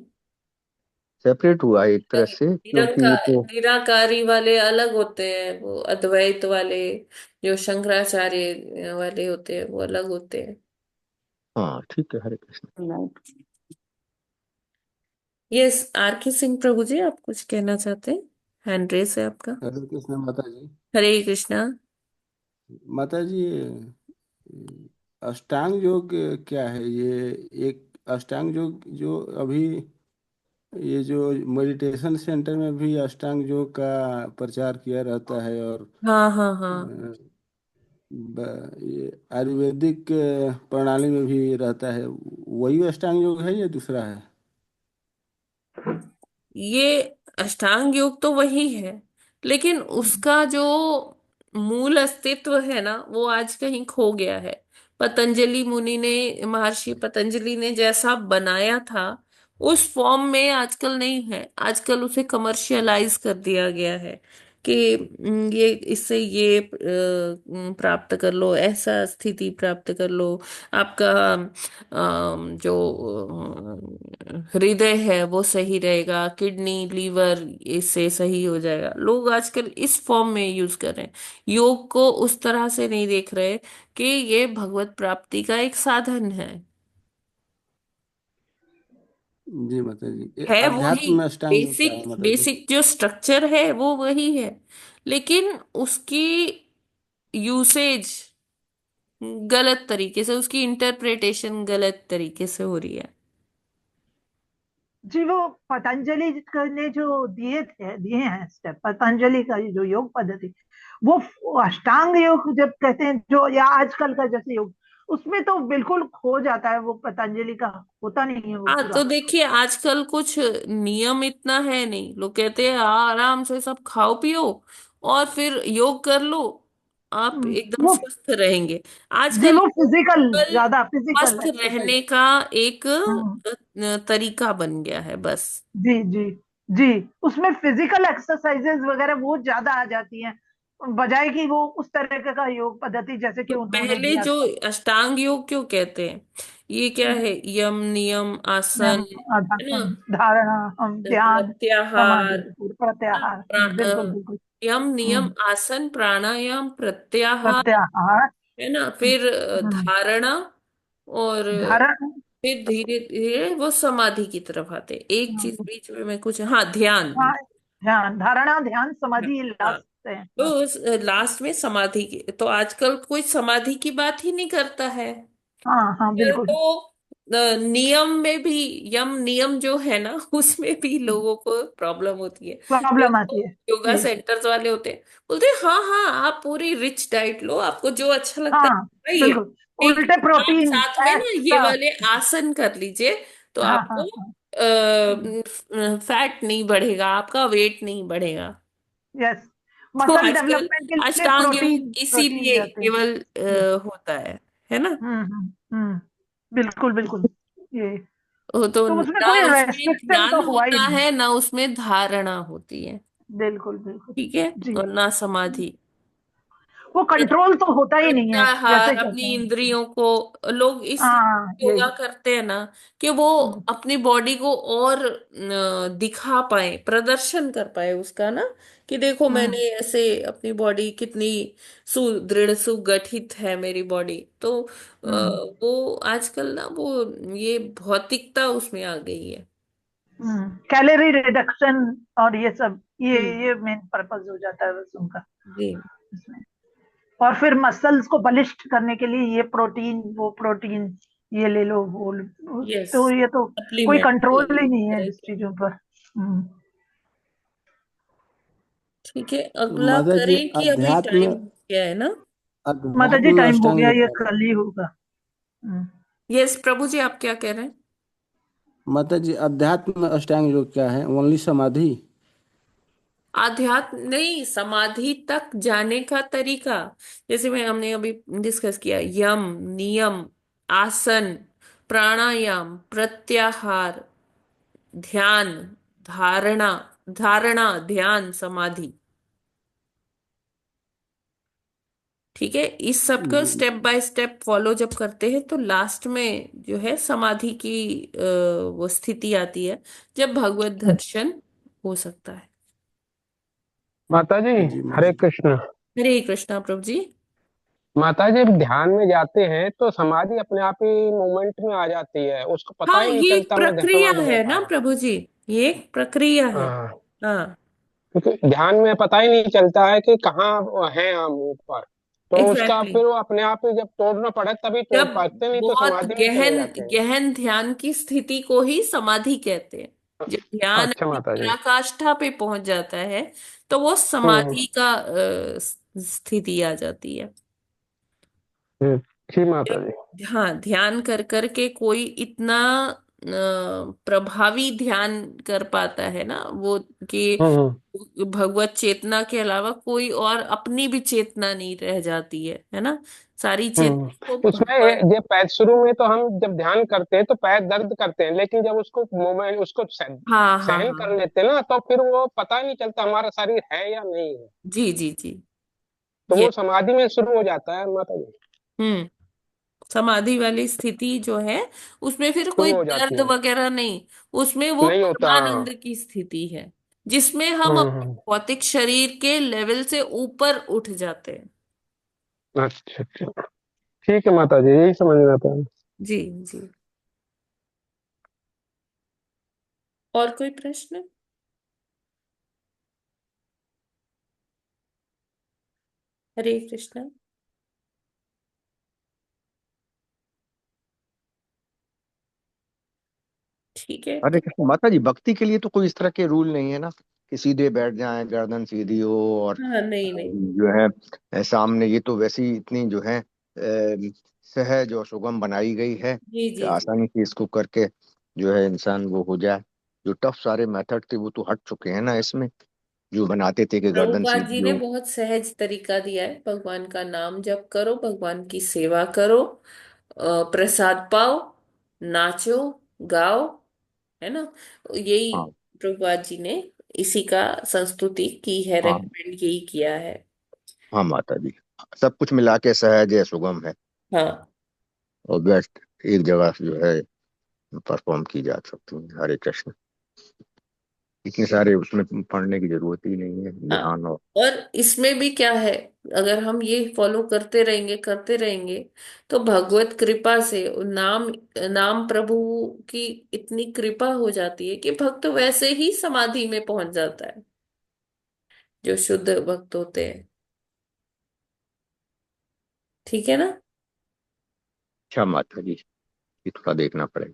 F: सेपरेट हुआ है एक तरह से, क्योंकि ये तो
D: निराकारी वाले अलग होते हैं, वो अद्वैत वाले जो शंकराचार्य वाले होते हैं वो अलग होते हैं।
F: हाँ ठीक है, हरे कृष्ण।
D: यस, आर के सिंह प्रभु जी, आप कुछ कहना चाहते हैं? हैंड रेस है आपका।
H: हरे कृष्ण माता जी।
D: हरे कृष्णा।
H: माता जी, अष्टांग योग क्या है? ये एक अष्टांग योग जो अभी ये जो मेडिटेशन सेंटर में भी अष्टांग योग का प्रचार किया रहता है, और
D: हाँ हाँ हाँ।
H: अ, ये आयुर्वेदिक प्रणाली में भी रहता है। वही अष्टांग योग है या दूसरा है?
D: ये अष्टांग योग तो वही है, लेकिन उसका जो मूल अस्तित्व है ना, वो आज कहीं खो गया है। पतंजलि मुनि ने, महर्षि पतंजलि ने जैसा बनाया था उस फॉर्म में आजकल नहीं है। आजकल उसे कमर्शियलाइज कर दिया गया है कि ये इससे ये प्राप्त कर लो, ऐसा स्थिति प्राप्त कर लो। आपका जो हृदय है वो सही रहेगा, किडनी लीवर इससे सही हो जाएगा। लोग आजकल इस फॉर्म में यूज कर रहे हैं, योग को उस तरह से नहीं देख रहे कि ये भगवत प्राप्ति का एक साधन
H: जी माता जी, ये
D: है वही।
H: अध्यात्म में अष्टांग योग क्या है
D: बेसिक
H: माता जी?
D: बेसिक जो स्ट्रक्चर है वो वही है, लेकिन उसकी यूसेज गलत तरीके से, उसकी इंटरप्रिटेशन गलत तरीके से हो रही है।
E: जी, वो पतंजलि ने जो दिए हैं स्टेप, पतंजलि का जो योग पद्धति, वो अष्टांग योग जब कहते हैं, जो या आजकल का जैसे योग, उसमें तो बिल्कुल खो जाता है, वो पतंजलि का होता नहीं है वो
D: हाँ, तो
E: पूरा।
D: देखिए आजकल कुछ नियम इतना है नहीं। लोग कहते हैं आराम से सब खाओ पियो और फिर योग कर लो, आप एकदम
E: वो
D: स्वस्थ रहेंगे।
E: जी,
D: आजकल
E: वो फिजिकल,
D: केवल
E: ज्यादा फिजिकल
D: स्वस्थ
E: एक्सरसाइज।
D: रहने का एक
E: हम्म
D: तरीका बन गया है बस।
E: जी जी जी। उसमें फिजिकल एक्सरसाइजेज वगैरह वो ज्यादा आ जाती हैं, बजाय कि वो उस तरह का योग पद्धति जैसे कि
D: तो
E: उन्होंने
D: पहले
E: दिया
D: जो
E: था।
D: अष्टांग योग क्यों कहते हैं? ये क्या है? यम नियम
E: मैम,
D: आसन, है ना,
E: धारणा, हम ध्यान, समाधि,
D: प्रत्याहार, ना,
E: प्रत्याहार, बिल्कुल बिल्कुल।
D: यम नियम आसन प्राणायाम प्रत्याहार,
E: प्रत्याहार।
D: है ना, फिर
E: हम्म,
D: धारणा, और
E: धारण।
D: फिर धीरे धीरे वो समाधि की तरफ आते हैं। एक चीज बीच में कुछ, हाँ, ध्यान।
E: हाँ, ध्यान, धारणा, ध्यान,
D: हाँ
E: समाधि,
D: हाँ।
E: लास्ट है।
D: तो लास्ट में समाधि की, तो आजकल कोई समाधि की बात ही नहीं करता है।
E: हाँ हाँ,
D: आजकल
E: बिल्कुल।
D: तो नियम में भी, यम नियम जो है ना, उसमें भी लोगों को प्रॉब्लम होती है।
E: प्रॉब्लम आती
D: जो
E: है
D: योगा
E: जी।
D: सेंटर्स वाले होते हैं, बोलते हैं हाँ हाँ आप पूरी रिच डाइट लो, आपको जो अच्छा लगता है
E: हाँ
D: खाइए,
E: बिल्कुल, उल्टे
D: लेकिन आप
E: प्रोटीन
D: साथ में ना ये
E: ऐसा।
D: वाले आसन कर लीजिए, तो
E: हाँ हाँ
D: आपको
E: हाँ।
D: फैट नहीं बढ़ेगा, आपका वेट नहीं बढ़ेगा।
E: यस,
D: तो
E: मसल
D: आजकल
E: डेवलपमेंट के लिए
D: अष्टांग योग
E: प्रोटीन प्रोटीन
D: इसीलिए
E: जाते हैं।
D: केवल होता है ना।
E: बिल्कुल बिल्कुल। ये
D: वो तो
E: तो उसमें
D: ना
E: कोई
D: उसमें
E: रेस्ट्रिक्शन
D: ध्यान
E: तो हुआ ही
D: होता
E: नहीं।
D: है ना उसमें धारणा होती है,
E: बिल्कुल बिल्कुल
D: ठीक है,
E: जी।
D: और ना समाधि।
E: वो कंट्रोल तो होता ही नहीं है,
D: प्रत्याहार,
E: जैसे
D: अपनी
E: कहते हैं।
D: इंद्रियों को लोग इसलिए
E: हाँ
D: योगा
E: यही।
D: करते हैं ना, कि वो अपनी बॉडी को और दिखा पाए, प्रदर्शन कर पाए उसका ना, कि देखो मैंने
E: हम्म
D: ऐसे अपनी बॉडी कितनी सुदृढ़ सुगठित है मेरी बॉडी। तो
E: हम्म
D: वो आजकल ना वो ये भौतिकता उसमें आ गई है।
E: कैलोरी रिडक्शन और ये सब, ये
D: हम्म।
E: ये मेन पर्पस हो जाता है बस उनका
D: जी।
E: इसमें। और फिर मसल्स को बलिष्ठ करने के लिए ये प्रोटीन वो प्रोटीन, ये ले लो वो
D: यस,
E: तो ये तो कोई
D: सप्लीमेंट
E: कंट्रोल ही नहीं है इस
D: करेक्ट।
E: चीजों पर। हम्म।
D: ठीक है, अगला
H: माता जी
D: करें कि अभी
H: अध्यात्म,
D: टाइम क्या है ना।
E: माता जी
H: अध्यात्म
E: टाइम हो
H: अष्टांग
E: गया,
H: योग
E: ये
H: क्या है?
E: कल ही होगा। हम्म।
D: यस प्रभु जी, आप क्या कह रहे हैं।
H: माता जी अध्यात्म अष्टांग योग क्या है? ओनली समाधि?
D: आध्यात्म नहीं, समाधि तक जाने का तरीका, जैसे मैं हमने अभी डिस्कस किया, यम नियम, आसन, प्राणायाम, प्रत्याहार, ध्यान, धारणा, धारणा ध्यान समाधि, ठीक है, इस सब का
H: जी।
D: स्टेप बाय स्टेप फॉलो जब करते हैं तो लास्ट में जो है समाधि की वो स्थिति आती है जब भगवत दर्शन हो सकता है।
I: माता जी,
H: जी माता
I: हरे
H: जी।
I: कृष्ण।
D: हरे कृष्णा प्रभु जी।
I: माता जी, जब ध्यान में जाते हैं तो समाधि अपने आप ही मूवमेंट में आ जाती है, उसको पता
D: हाँ
I: ही नहीं
D: ये एक
I: चलता मैं
D: प्रक्रिया
I: समाधि में
D: है
I: था।
D: ना प्रभु जी, ये एक प्रक्रिया है।
I: हाँ,
D: हाँ
I: क्योंकि ध्यान में पता ही नहीं चलता है कि कहाँ है हम ऊपर। तो उसका
D: एग्जैक्टली,
I: फिर वो अपने आप ही जब तोड़ना पड़े तभी तोड़
D: जब
I: पाते, नहीं तो
D: बहुत
I: समाधि में चले
D: गहन
I: जाते हैं।
D: गहन ध्यान की स्थिति को ही समाधि कहते हैं। जब ध्यान
I: अच्छा
D: अपनी
I: माता जी।
D: पराकाष्ठा पे पहुंच जाता है तो वो
I: हम्म
D: समाधि का स्थिति आ जाती है।
I: हम्म, जी माता जी।
D: जब हाँ ध्यान कर कर के कोई इतना प्रभावी ध्यान कर पाता है ना वो, कि
I: हम्म
D: भगवत चेतना के अलावा कोई और अपनी भी चेतना नहीं रह जाती है ना, सारी चेतना को
I: उसमें
D: भगवान।
I: जब पैर शुरू में तो हम जब ध्यान करते हैं तो पैर दर्द करते हैं, लेकिन जब उसको मोमेंट उसको
D: हाँ हाँ
I: सहन
D: हाँ,
I: कर लेते हैं ना, तो फिर वो पता ही नहीं चलता हमारा शरीर है या नहीं है।
D: जी जी जी,
I: तो
D: ये
I: वो समाधि में शुरू हो जाता है माता जी।
D: हम्म, समाधि वाली स्थिति जो है उसमें फिर कोई
I: शुरू हो जाती
D: दर्द
I: है।
D: वगैरह नहीं, उसमें वो
I: नहीं होता, हाँ।
D: परमानंद की स्थिति है जिसमें हम अपने
I: हम्म।
D: भौतिक शरीर के लेवल से ऊपर उठ जाते हैं।
I: अच्छा अच्छा, ठीक है माता जी, यही समझ में आता है।
D: जी जी, और कोई प्रश्न। हरे कृष्णा। ठीक है
F: अरे
D: तो
F: कृष्ण माता जी, भक्ति के लिए तो कोई इस तरह के रूल नहीं है ना कि सीधे बैठ जाएं, गर्दन सीधी हो और
D: हाँ नहीं नहीं,
F: जो है सामने, ये तो वैसी इतनी जो है सहज और सुगम बनाई गई है
D: जी
F: कि
D: जी जी,
F: आसानी से इसको करके जो है इंसान वो हो जाए। जो टफ सारे मेथड थे वो तो हट चुके हैं ना इसमें, जो बनाते थे कि गर्दन
D: प्रभुपाद जी
F: सीधी
D: ने
F: हो।
D: बहुत सहज तरीका दिया है, भगवान का नाम जप करो, भगवान की सेवा करो, प्रसाद पाओ, नाचो, गाओ, है ना, यही
F: हाँ
D: प्रभुपाद जी ने इसी का संस्तुति की है,
F: हाँ
D: रेकमेंड यही किया है।
F: हाँ माता जी, सब कुछ मिला के सहज है, सुगम है
D: हाँ
F: और बेस्ट एक जगह से जो है परफॉर्म की जा सकती है। हरे कृष्ण, इतने सारे उसमें पढ़ने की जरूरत ही नहीं है,
D: हाँ,
F: ध्यान और
D: और इसमें भी क्या है, अगर हम ये फॉलो करते रहेंगे तो भगवत कृपा से नाम नाम प्रभु की इतनी कृपा हो जाती है कि भक्त वैसे ही समाधि में पहुंच जाता है, जो शुद्ध भक्त होते हैं, ठीक है ना।
F: अच्छा माता जी। ये थोड़ा देखना पड़ेगा।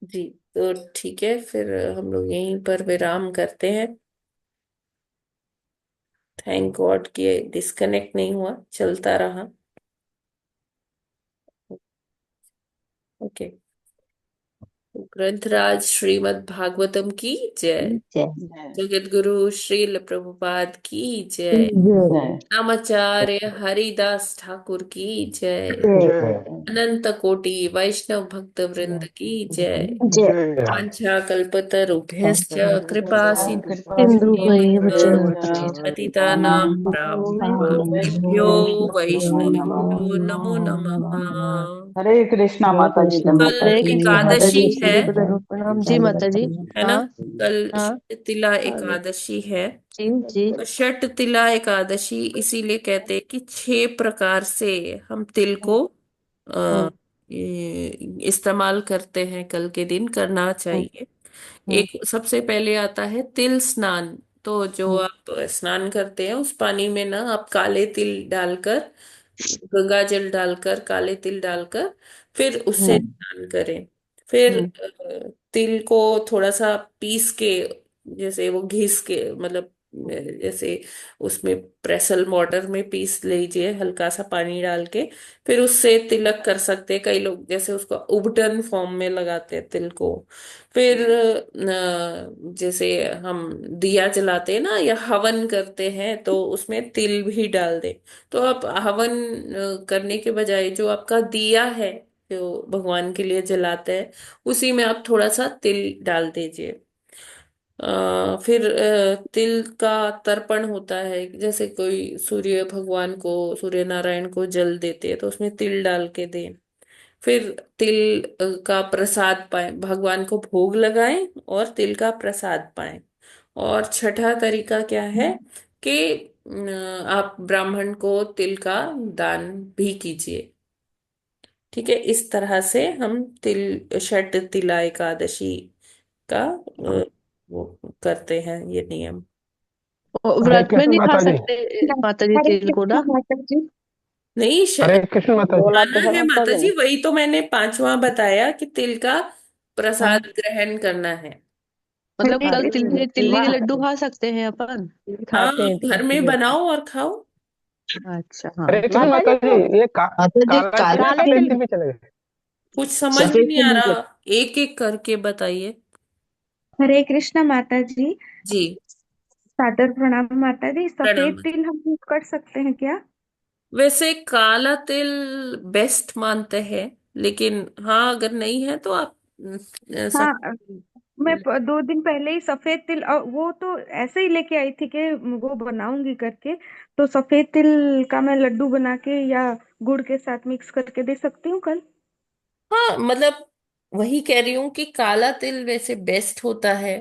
D: जी, तो ठीक है, फिर हम लोग यहीं पर विराम करते हैं। थैंक गॉड कि डिस्कनेक्ट नहीं हुआ, चलता रहा। ओके। ग्रंथराज श्रीमद् भागवतम की जय।
C: जय
D: जगत गुरु श्रील प्रभुपाद की जय।
C: जय
D: नामाचार्य हरिदास ठाकुर की जय।
G: जय
D: अनंत कोटि वैष्णव भक्त वृंद की जय।
C: जय
G: जय
D: वाञ्छा कल्पतरुभ्यश्च कृपा
C: सिंधु
D: सिन्धुभ्येव पतितानां पावनेभ्यो वैष्णवेभ्यो नमो नमः।
B: हरे कृष्णा माता जी
D: कल
C: हरे
B: दंडवत
C: कृष्ण माता
D: एकादशी
C: जी
D: है,
C: सिंधु बदन प्रणाम जी माता जी।
D: है ना?
C: हाँ
D: कल
C: हाँ
D: षटतिला एकादशी है।
C: जी जी
D: तो षटतिला एकादशी इसीलिए कहते हैं कि 6 प्रकार से हम तिल को
C: हम्म
D: इस्तेमाल करते हैं, कल के दिन करना
C: हम्म
D: चाहिए।
C: हम्म
D: एक सबसे पहले आता है तिल स्नान। तो जो आप स्नान करते हैं उस पानी में ना आप काले तिल डालकर, गंगा जल डालकर, काले तिल डालकर फिर उससे
C: हम्म
D: स्नान करें। फिर
C: हम्म
D: तिल को थोड़ा सा पीस के, जैसे वो घिस के, मतलब जैसे उसमें प्रेसल वाटर में पीस लीजिए हल्का सा पानी डाल के। फिर उससे तिलक कर सकते हैं कई लोग, जैसे उसको उबटन फॉर्म में लगाते हैं तिल को। फिर जैसे हम दिया जलाते हैं ना या हवन करते हैं तो उसमें तिल भी डाल दे। तो आप हवन करने के बजाय जो आपका दिया है जो भगवान के लिए जलाते हैं उसी में आप थोड़ा सा तिल डाल दीजिए। फिर तिल का तर्पण होता है, जैसे कोई सूर्य भगवान को, सूर्य नारायण को जल देते हैं तो उसमें तिल डाल के दें। फिर तिल का प्रसाद पाएं, भगवान को भोग लगाएं और तिल का प्रसाद पाएं। और छठा तरीका क्या है कि आप ब्राह्मण को तिल का दान भी कीजिए। ठीक है, इस तरह से हम तिल षट तिला एकादशी का वो करते हैं, ये नियम।
I: हरे
C: व्रत में
I: कृष्ण
C: नहीं खा
I: माता जी।
C: सकते माता जी
J: हरे
C: तिल को ना।
J: कृष्ण माता जी।
D: नहीं,
I: हरे कृष्ण माता जी।
B: बोला तो
D: खाना
B: है
D: है
B: माता
D: माता
B: जी
D: जी,
B: ने।
D: वही तो मैंने पांचवा बताया कि तिल का
C: हाँ
D: प्रसाद ग्रहण करना है।
C: मतलब
J: हरे
C: कल
J: कृष्ण
C: तिल्ली के
B: वाह,
C: लड्डू खा सकते हैं अपन।
D: हाँ,
C: खाते हैं
D: घर में बनाओ और खाओ।
C: अच्छा हाँ
I: हरे कृष्ण
J: माता जी
I: माता जी,
J: तो
I: ये
C: माता जी
I: काला तिल या
C: काला
J: काले
I: सफेद
J: तिल
C: तिल
I: तिल भी चलेगा?
D: कुछ समझ में
C: सफेद
D: नहीं आ
C: तिल
D: रहा, एक एक करके बताइए।
J: हरे कृष्ण माता जी।
D: जी,
J: सादर प्रणाम माता जी।
D: प्रणाम।
J: सफेद तिल हम यूज कर सकते हैं क्या?
D: वैसे काला तिल बेस्ट मानते हैं, लेकिन हाँ अगर नहीं है तो आप
J: हाँ,
D: सफेद।
J: मैं 2 दिन पहले ही सफेद तिल वो तो ऐसे ही लेके आई थी कि वो बनाऊंगी करके। तो सफेद तिल का मैं लड्डू बना के या गुड़ के साथ मिक्स करके दे सकती हूँ कल?
D: हाँ मतलब वही कह रही हूँ कि काला तिल वैसे बेस्ट होता है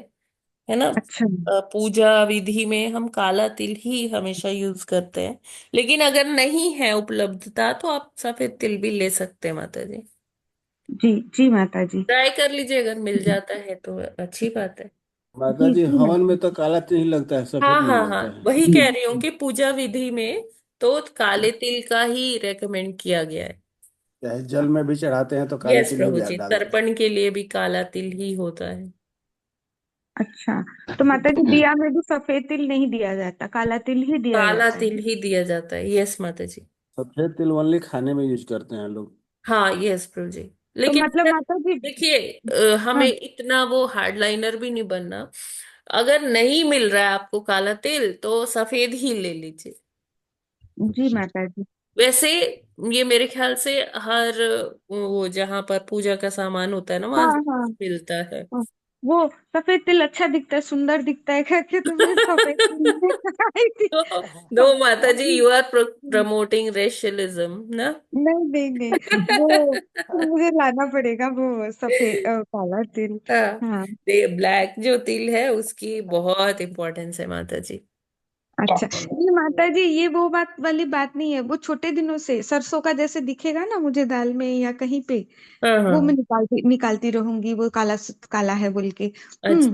D: ना?
J: अच्छा
D: पूजा विधि में हम काला तिल ही हमेशा यूज करते हैं। लेकिन अगर नहीं है उपलब्धता तो आप सफेद तिल भी ले सकते हैं माता जी।
J: जी जी माता जी।
D: ट्राई कर लीजिए, अगर मिल जाता है तो अच्छी बात है।
H: माता
J: जी
H: जी
J: जी
H: हवन
J: माता
H: में तो काला तिल ही लगता है,
D: हाँ
H: सफेद नहीं
D: हाँ हाँ,
H: लगता है।
D: वही
J: जी।
D: कह रही हूँ कि पूजा विधि में तो काले तिल का ही रेकमेंड किया गया है।
H: चाहे जल में भी चढ़ाते हैं तो काले
D: यस
H: तिल ही
D: प्रभु जी,
H: डालते हैं।
D: तर्पण के लिए भी काला तिल ही होता है।
J: अच्छा, तो माता जी दिया में भी सफेद तिल नहीं दिया जाता, काला तिल ही दिया
D: काला
J: जाता है?
D: तिल ही दिया जाता है, यस माता जी।
H: सफेद तिल ओनली खाने में यूज करते हैं लोग।
D: हाँ यस प्रभु जी।
J: तो
D: लेकिन
J: मतलब
D: अगर
J: माता जी।
D: देखिए, हमें
J: हाँ
D: इतना वो हार्ड लाइनर भी नहीं बनना। अगर नहीं मिल रहा है आपको काला तिल तो सफेद ही ले लीजिए।
J: जी माता जी।
D: वैसे ये मेरे ख्याल से हर वो जहां पर पूजा का सामान होता है ना वहां
J: हाँ हाँ
D: मिलता है।
J: हाँ। वो सफेद तिल अच्छा दिखता है, सुंदर दिखता है करके तो मैं सफेद तिल आई थी।
D: तो दो माता जी,
J: अभी
D: यू आर प्रमोटिंग रेशियलिज्म ना?
J: नहीं नहीं नहीं, वो मुझे लाना पड़ेगा वो सफेद काला तिल।
D: हाँ,
J: हाँ
D: ब्लैक जो तिल है उसकी बहुत इंपॉर्टेंस है माता जी।
J: अच्छा, ये माता जी ये वो बात वाली बात नहीं है, वो छोटे दिनों से सरसों का जैसे दिखेगा ना मुझे दाल में या कहीं पे,
D: हाँ हाँ
J: वो मैं
D: हाँ।
J: निकालती निकालती रहूंगी, वो काला काला है बोल के।
D: अच्छा।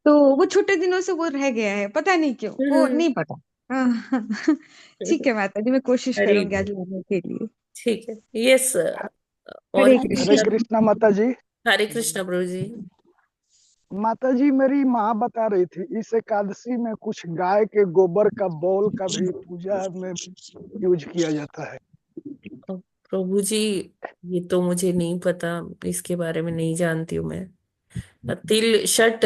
J: तो वो छोटे दिनों से वो रह गया है, पता नहीं क्यों, वो
D: हम्म
J: नहीं पता। हाँ, ठीक है माता जी, मैं कोशिश
D: हरी
J: करूंगी आज लाने के लिए।
D: ठीक है। यस। और
J: हरे
G: हरे
J: कृष्णा।
G: कृष्णा माता जी।
D: हरे कृष्णा प्रभु जी।
G: माता जी, मेरी माँ बता रही थी इस एकादशी में कुछ गाय के गोबर का बॉल का भी पूजा में यूज किया जाता है।
D: प्रभु जी, ये तो मुझे नहीं पता, इसके बारे में नहीं जानती हूँ मैं। तिल षट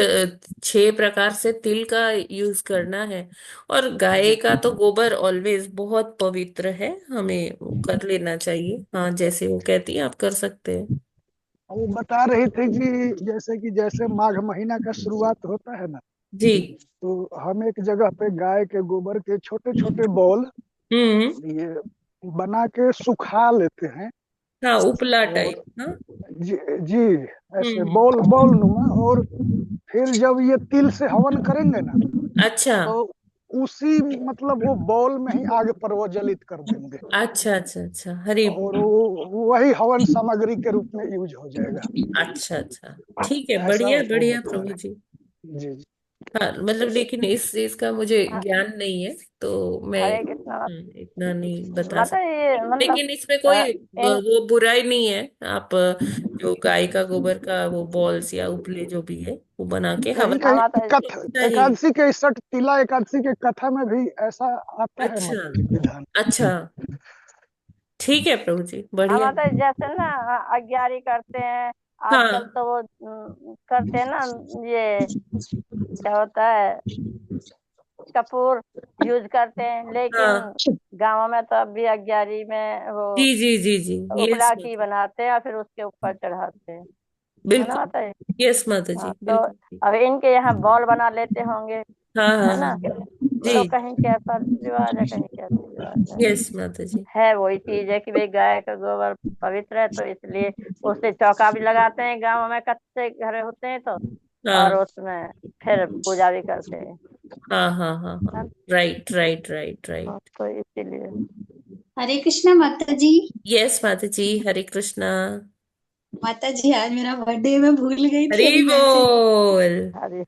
D: 6 प्रकार से तिल का यूज करना है। और गाय का तो गोबर ऑलवेज बहुत पवित्र है, हमें वो कर लेना चाहिए। हाँ, जैसे वो कहती है आप कर सकते हैं।
G: वो बता रही थी कि जैसे माघ महीना का शुरुआत होता है ना,
D: जी।
G: तो हम एक जगह पे गाय के गोबर के छोटे छोटे बॉल
D: हम्म।
G: ये बना के सुखा लेते हैं।
D: हाँ, उपला
G: और
D: टाइप। हाँ।
G: जी, जी, ऐसे
D: हम्म।
G: बॉल बॉल नुमा। और फिर जब ये तिल से हवन करेंगे ना,
D: अच्छा
G: तो उसी मतलब वो बॉल में ही आग प्रज्वलित कर देंगे।
D: अच्छा अच्छा अच्छा। हरी।
G: और वो वही हवन सामग्री के रूप में यूज हो जाएगा।
D: अच्छा अच्छा। ठीक है,
G: ऐसा
D: बढ़िया
G: वो
D: बढ़िया
G: बता
D: प्रभु जी।
G: रहे। जी, जी।
D: हाँ, मतलब लेकिन इस चीज का मुझे ज्ञान नहीं है, तो मैं
K: हरे कृष्णा।
D: इतना नहीं बता
K: माता
D: सकती।
K: ये मतलब
D: लेकिन इसमें कोई
K: इन
D: वो बुराई नहीं है। आप जो गाय का गोबर का वो बॉल्स या उपले जो भी है वो बना के
G: कहीं
D: हवन
K: हाँ
G: कहीं
K: माता जी।
D: चाहिए।
G: एकादशी के इस तिला एकादशी के कथा में भी ऐसा आता है
D: अच्छा
G: माता जी विधान।
D: अच्छा। ठीक है प्रभु जी,
K: हाँ
D: बढ़िया।
K: माता जी, जैसे ना अग्यारी करते हैं आजकल,
D: हाँ
K: तो वो करते हैं ना, ये क्या होता है, कपूर यूज करते हैं, लेकिन
D: हाँ।
K: गाँव में तो अब भी अग्यारी में वो
D: जी जी जी जी। यस
K: उपला की
D: माता।
K: बनाते हैं और फिर उसके ऊपर चढ़ाते हैं। है ना
D: बिल्कुल।
K: माता जी?
D: यस माता
K: हाँ,
D: जी,
K: तो
D: बिल्कुल।
K: अब इनके यहाँ बॉल बना लेते होंगे,
D: हाँ हाँ
K: है
D: हाँ।
K: ना?
D: जी।
K: तो कहीं कैसा रिवाज है, कहीं कैसा रिवाज
D: यस माता जी।
K: है वही चीज है कि भाई गाय का गोबर पवित्र है, तो इसलिए उससे चौका भी लगाते हैं, गांव में कच्चे घर होते हैं तो, और
D: हाँ
K: उसमें फिर पूजा भी करते हैं।
D: हाँ हाँ हाँ हाँ।
K: है
D: राइट राइट राइट
K: ना?
D: राइट।
K: तो इसीलिए
L: हरे कृष्णा माता जी।
D: यस माता जी, हरे कृष्णा।
L: माता जी आज मेरा बर्थडे, मैं भूल गई थी,
D: हरी
L: अभी मैसेज।
D: बोल।
K: हरी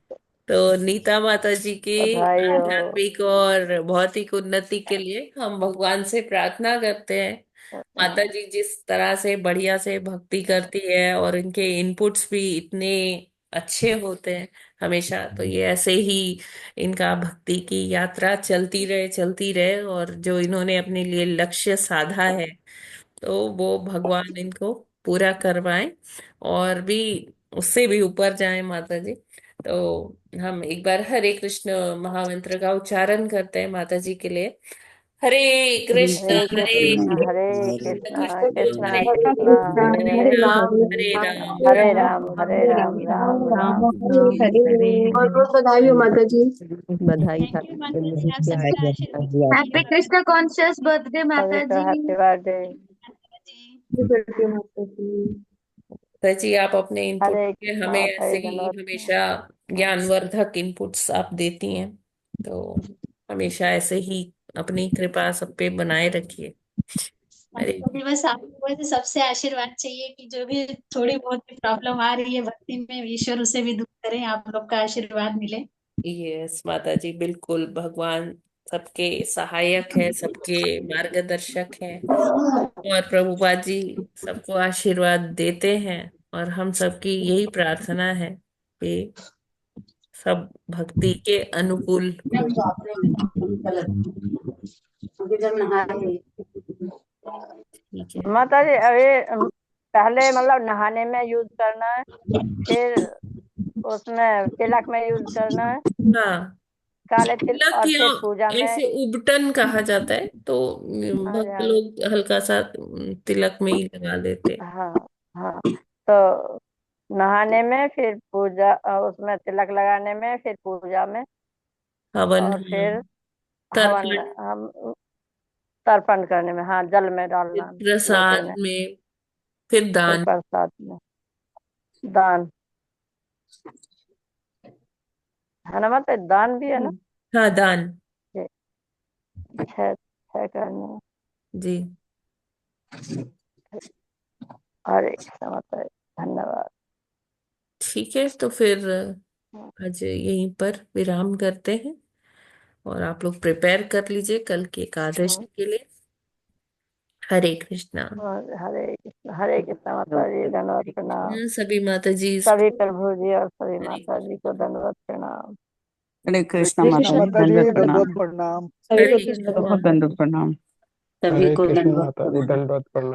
D: तो नीता माता जी की
K: बधाई हो।
D: आध्यात्मिक और भौतिक उन्नति के लिए हम भगवान से प्रार्थना करते हैं। माता जी जिस तरह से बढ़िया से भक्ति करती है और इनके इनपुट्स भी इतने अच्छे होते हैं हमेशा, तो ये ऐसे ही इनका भक्ति की यात्रा चलती रहे, और जो इन्होंने अपने लिए लक्ष्य साधा है तो वो भगवान इनको पूरा करवाएं और भी उससे भी ऊपर जाएं माता जी। तो हम एक बार हरे कृष्ण महामंत्र का उच्चारण करते हैं माता जी के लिए। हरे कृष्ण
K: हरे
D: हरे
K: कृष्ण हरे
D: कृष्ण
K: कृष्ण
D: कृष्ण
K: कृष्ण
D: हरे
K: कृष्ण
D: हरे
K: हरे
D: राम
K: हरे
D: हरे राम
K: हरे
D: राम
K: राम हरे राम राम राम
A: हरे हरे। बहुत बहुत बधाई हो माता जी।
C: बधाई
L: थैंक यू
C: था
L: माता जी, आप
C: मुझे
L: सबका
C: आज
L: आशीर्वाद। हैप्पी कृष्णा कॉन्शियस बर्थडे
K: सभी
L: माता
K: को
L: जी।
K: Happy birthday.
L: माता जी।
A: करती हूँ माता जी।
D: माता जी, आप अपने इनपुट
K: हरे
D: के
K: कृष्णा
D: हमें
K: माता
D: ऐसे
K: जी
D: ही
K: धन्यवाद।
D: हमेशा ज्ञानवर्धक इनपुट्स आप देती हैं, तो हमेशा ऐसे ही अपनी कृपा सब पे बनाए रखिए। हरे।
L: माता जी बस आप लोगों से सबसे आशीर्वाद चाहिए कि जो भी थोड़ी बहुत प्रॉब्लम आ रही है भक्ति में, ईश्वर उसे भी दूर करें, आप लोग का आशीर्वाद मिले।
D: यस माता जी, बिल्कुल। भगवान सबके सहायक है, सबके मार्गदर्शक है, और प्रभुपाद जी सबको आशीर्वाद देते हैं। और हम सबकी यही प्रार्थना है कि सब भक्ति के अनुकूल हो। ठीक है।
K: माता जी अभी पहले मतलब नहाने में यूज करना है, फिर उसमें तिलक में यूज करना है,
D: हाँ,
K: काले तिल,
D: तिलक
K: और
D: या
K: फिर पूजा में।
D: ऐसे उबटन कहा जाता है, तो
K: अरे
D: भक्त
K: हाँ
D: लोग हल्का सा तिलक में ही लगा देते हैं।
K: हाँ हाँ। तो नहाने में, फिर पूजा, उसमें तिलक लगाने में, फिर पूजा में,
D: हवन,
K: और
D: हाँ,
K: फिर हवन
D: तर्पण,
K: में, हम तर्पण करने में, हाँ, जल में
D: फिर
K: डालना, लोटे
D: प्रसाद
K: में,
D: में, फिर
K: फिर
D: दान।
K: प्रसाद में, दान। है ना मतलब दान भी है ना?
D: हाँ, दान।
K: ये छह छह करने हैं।
D: जी।
K: हरे कृष्ण माता जी, धन्यवाद।
D: ठीक है, तो फिर आज यहीं पर विराम करते हैं। और आप लोग प्रिपेयर कर लीजिए कल की एकादशी के लिए। हरे कृष्णा।
K: और हरे कृष्णा माता जी, दंडवत प्रणाम।
D: सभी माता जी
K: सभी प्रभु जी और सभी माता जी को दंडवत प्रणाम।
B: हरे कृष्णा
G: कृष्ण
B: माता जी,
G: माता जी
B: दंडवत प्रणाम।
G: दंडवत प्रणाम।
D: हरे
K: सभी को
B: बहुत दंडवत प्रणाम।
I: हरे कृष्ण माता जी, दंडवत प्रणाम।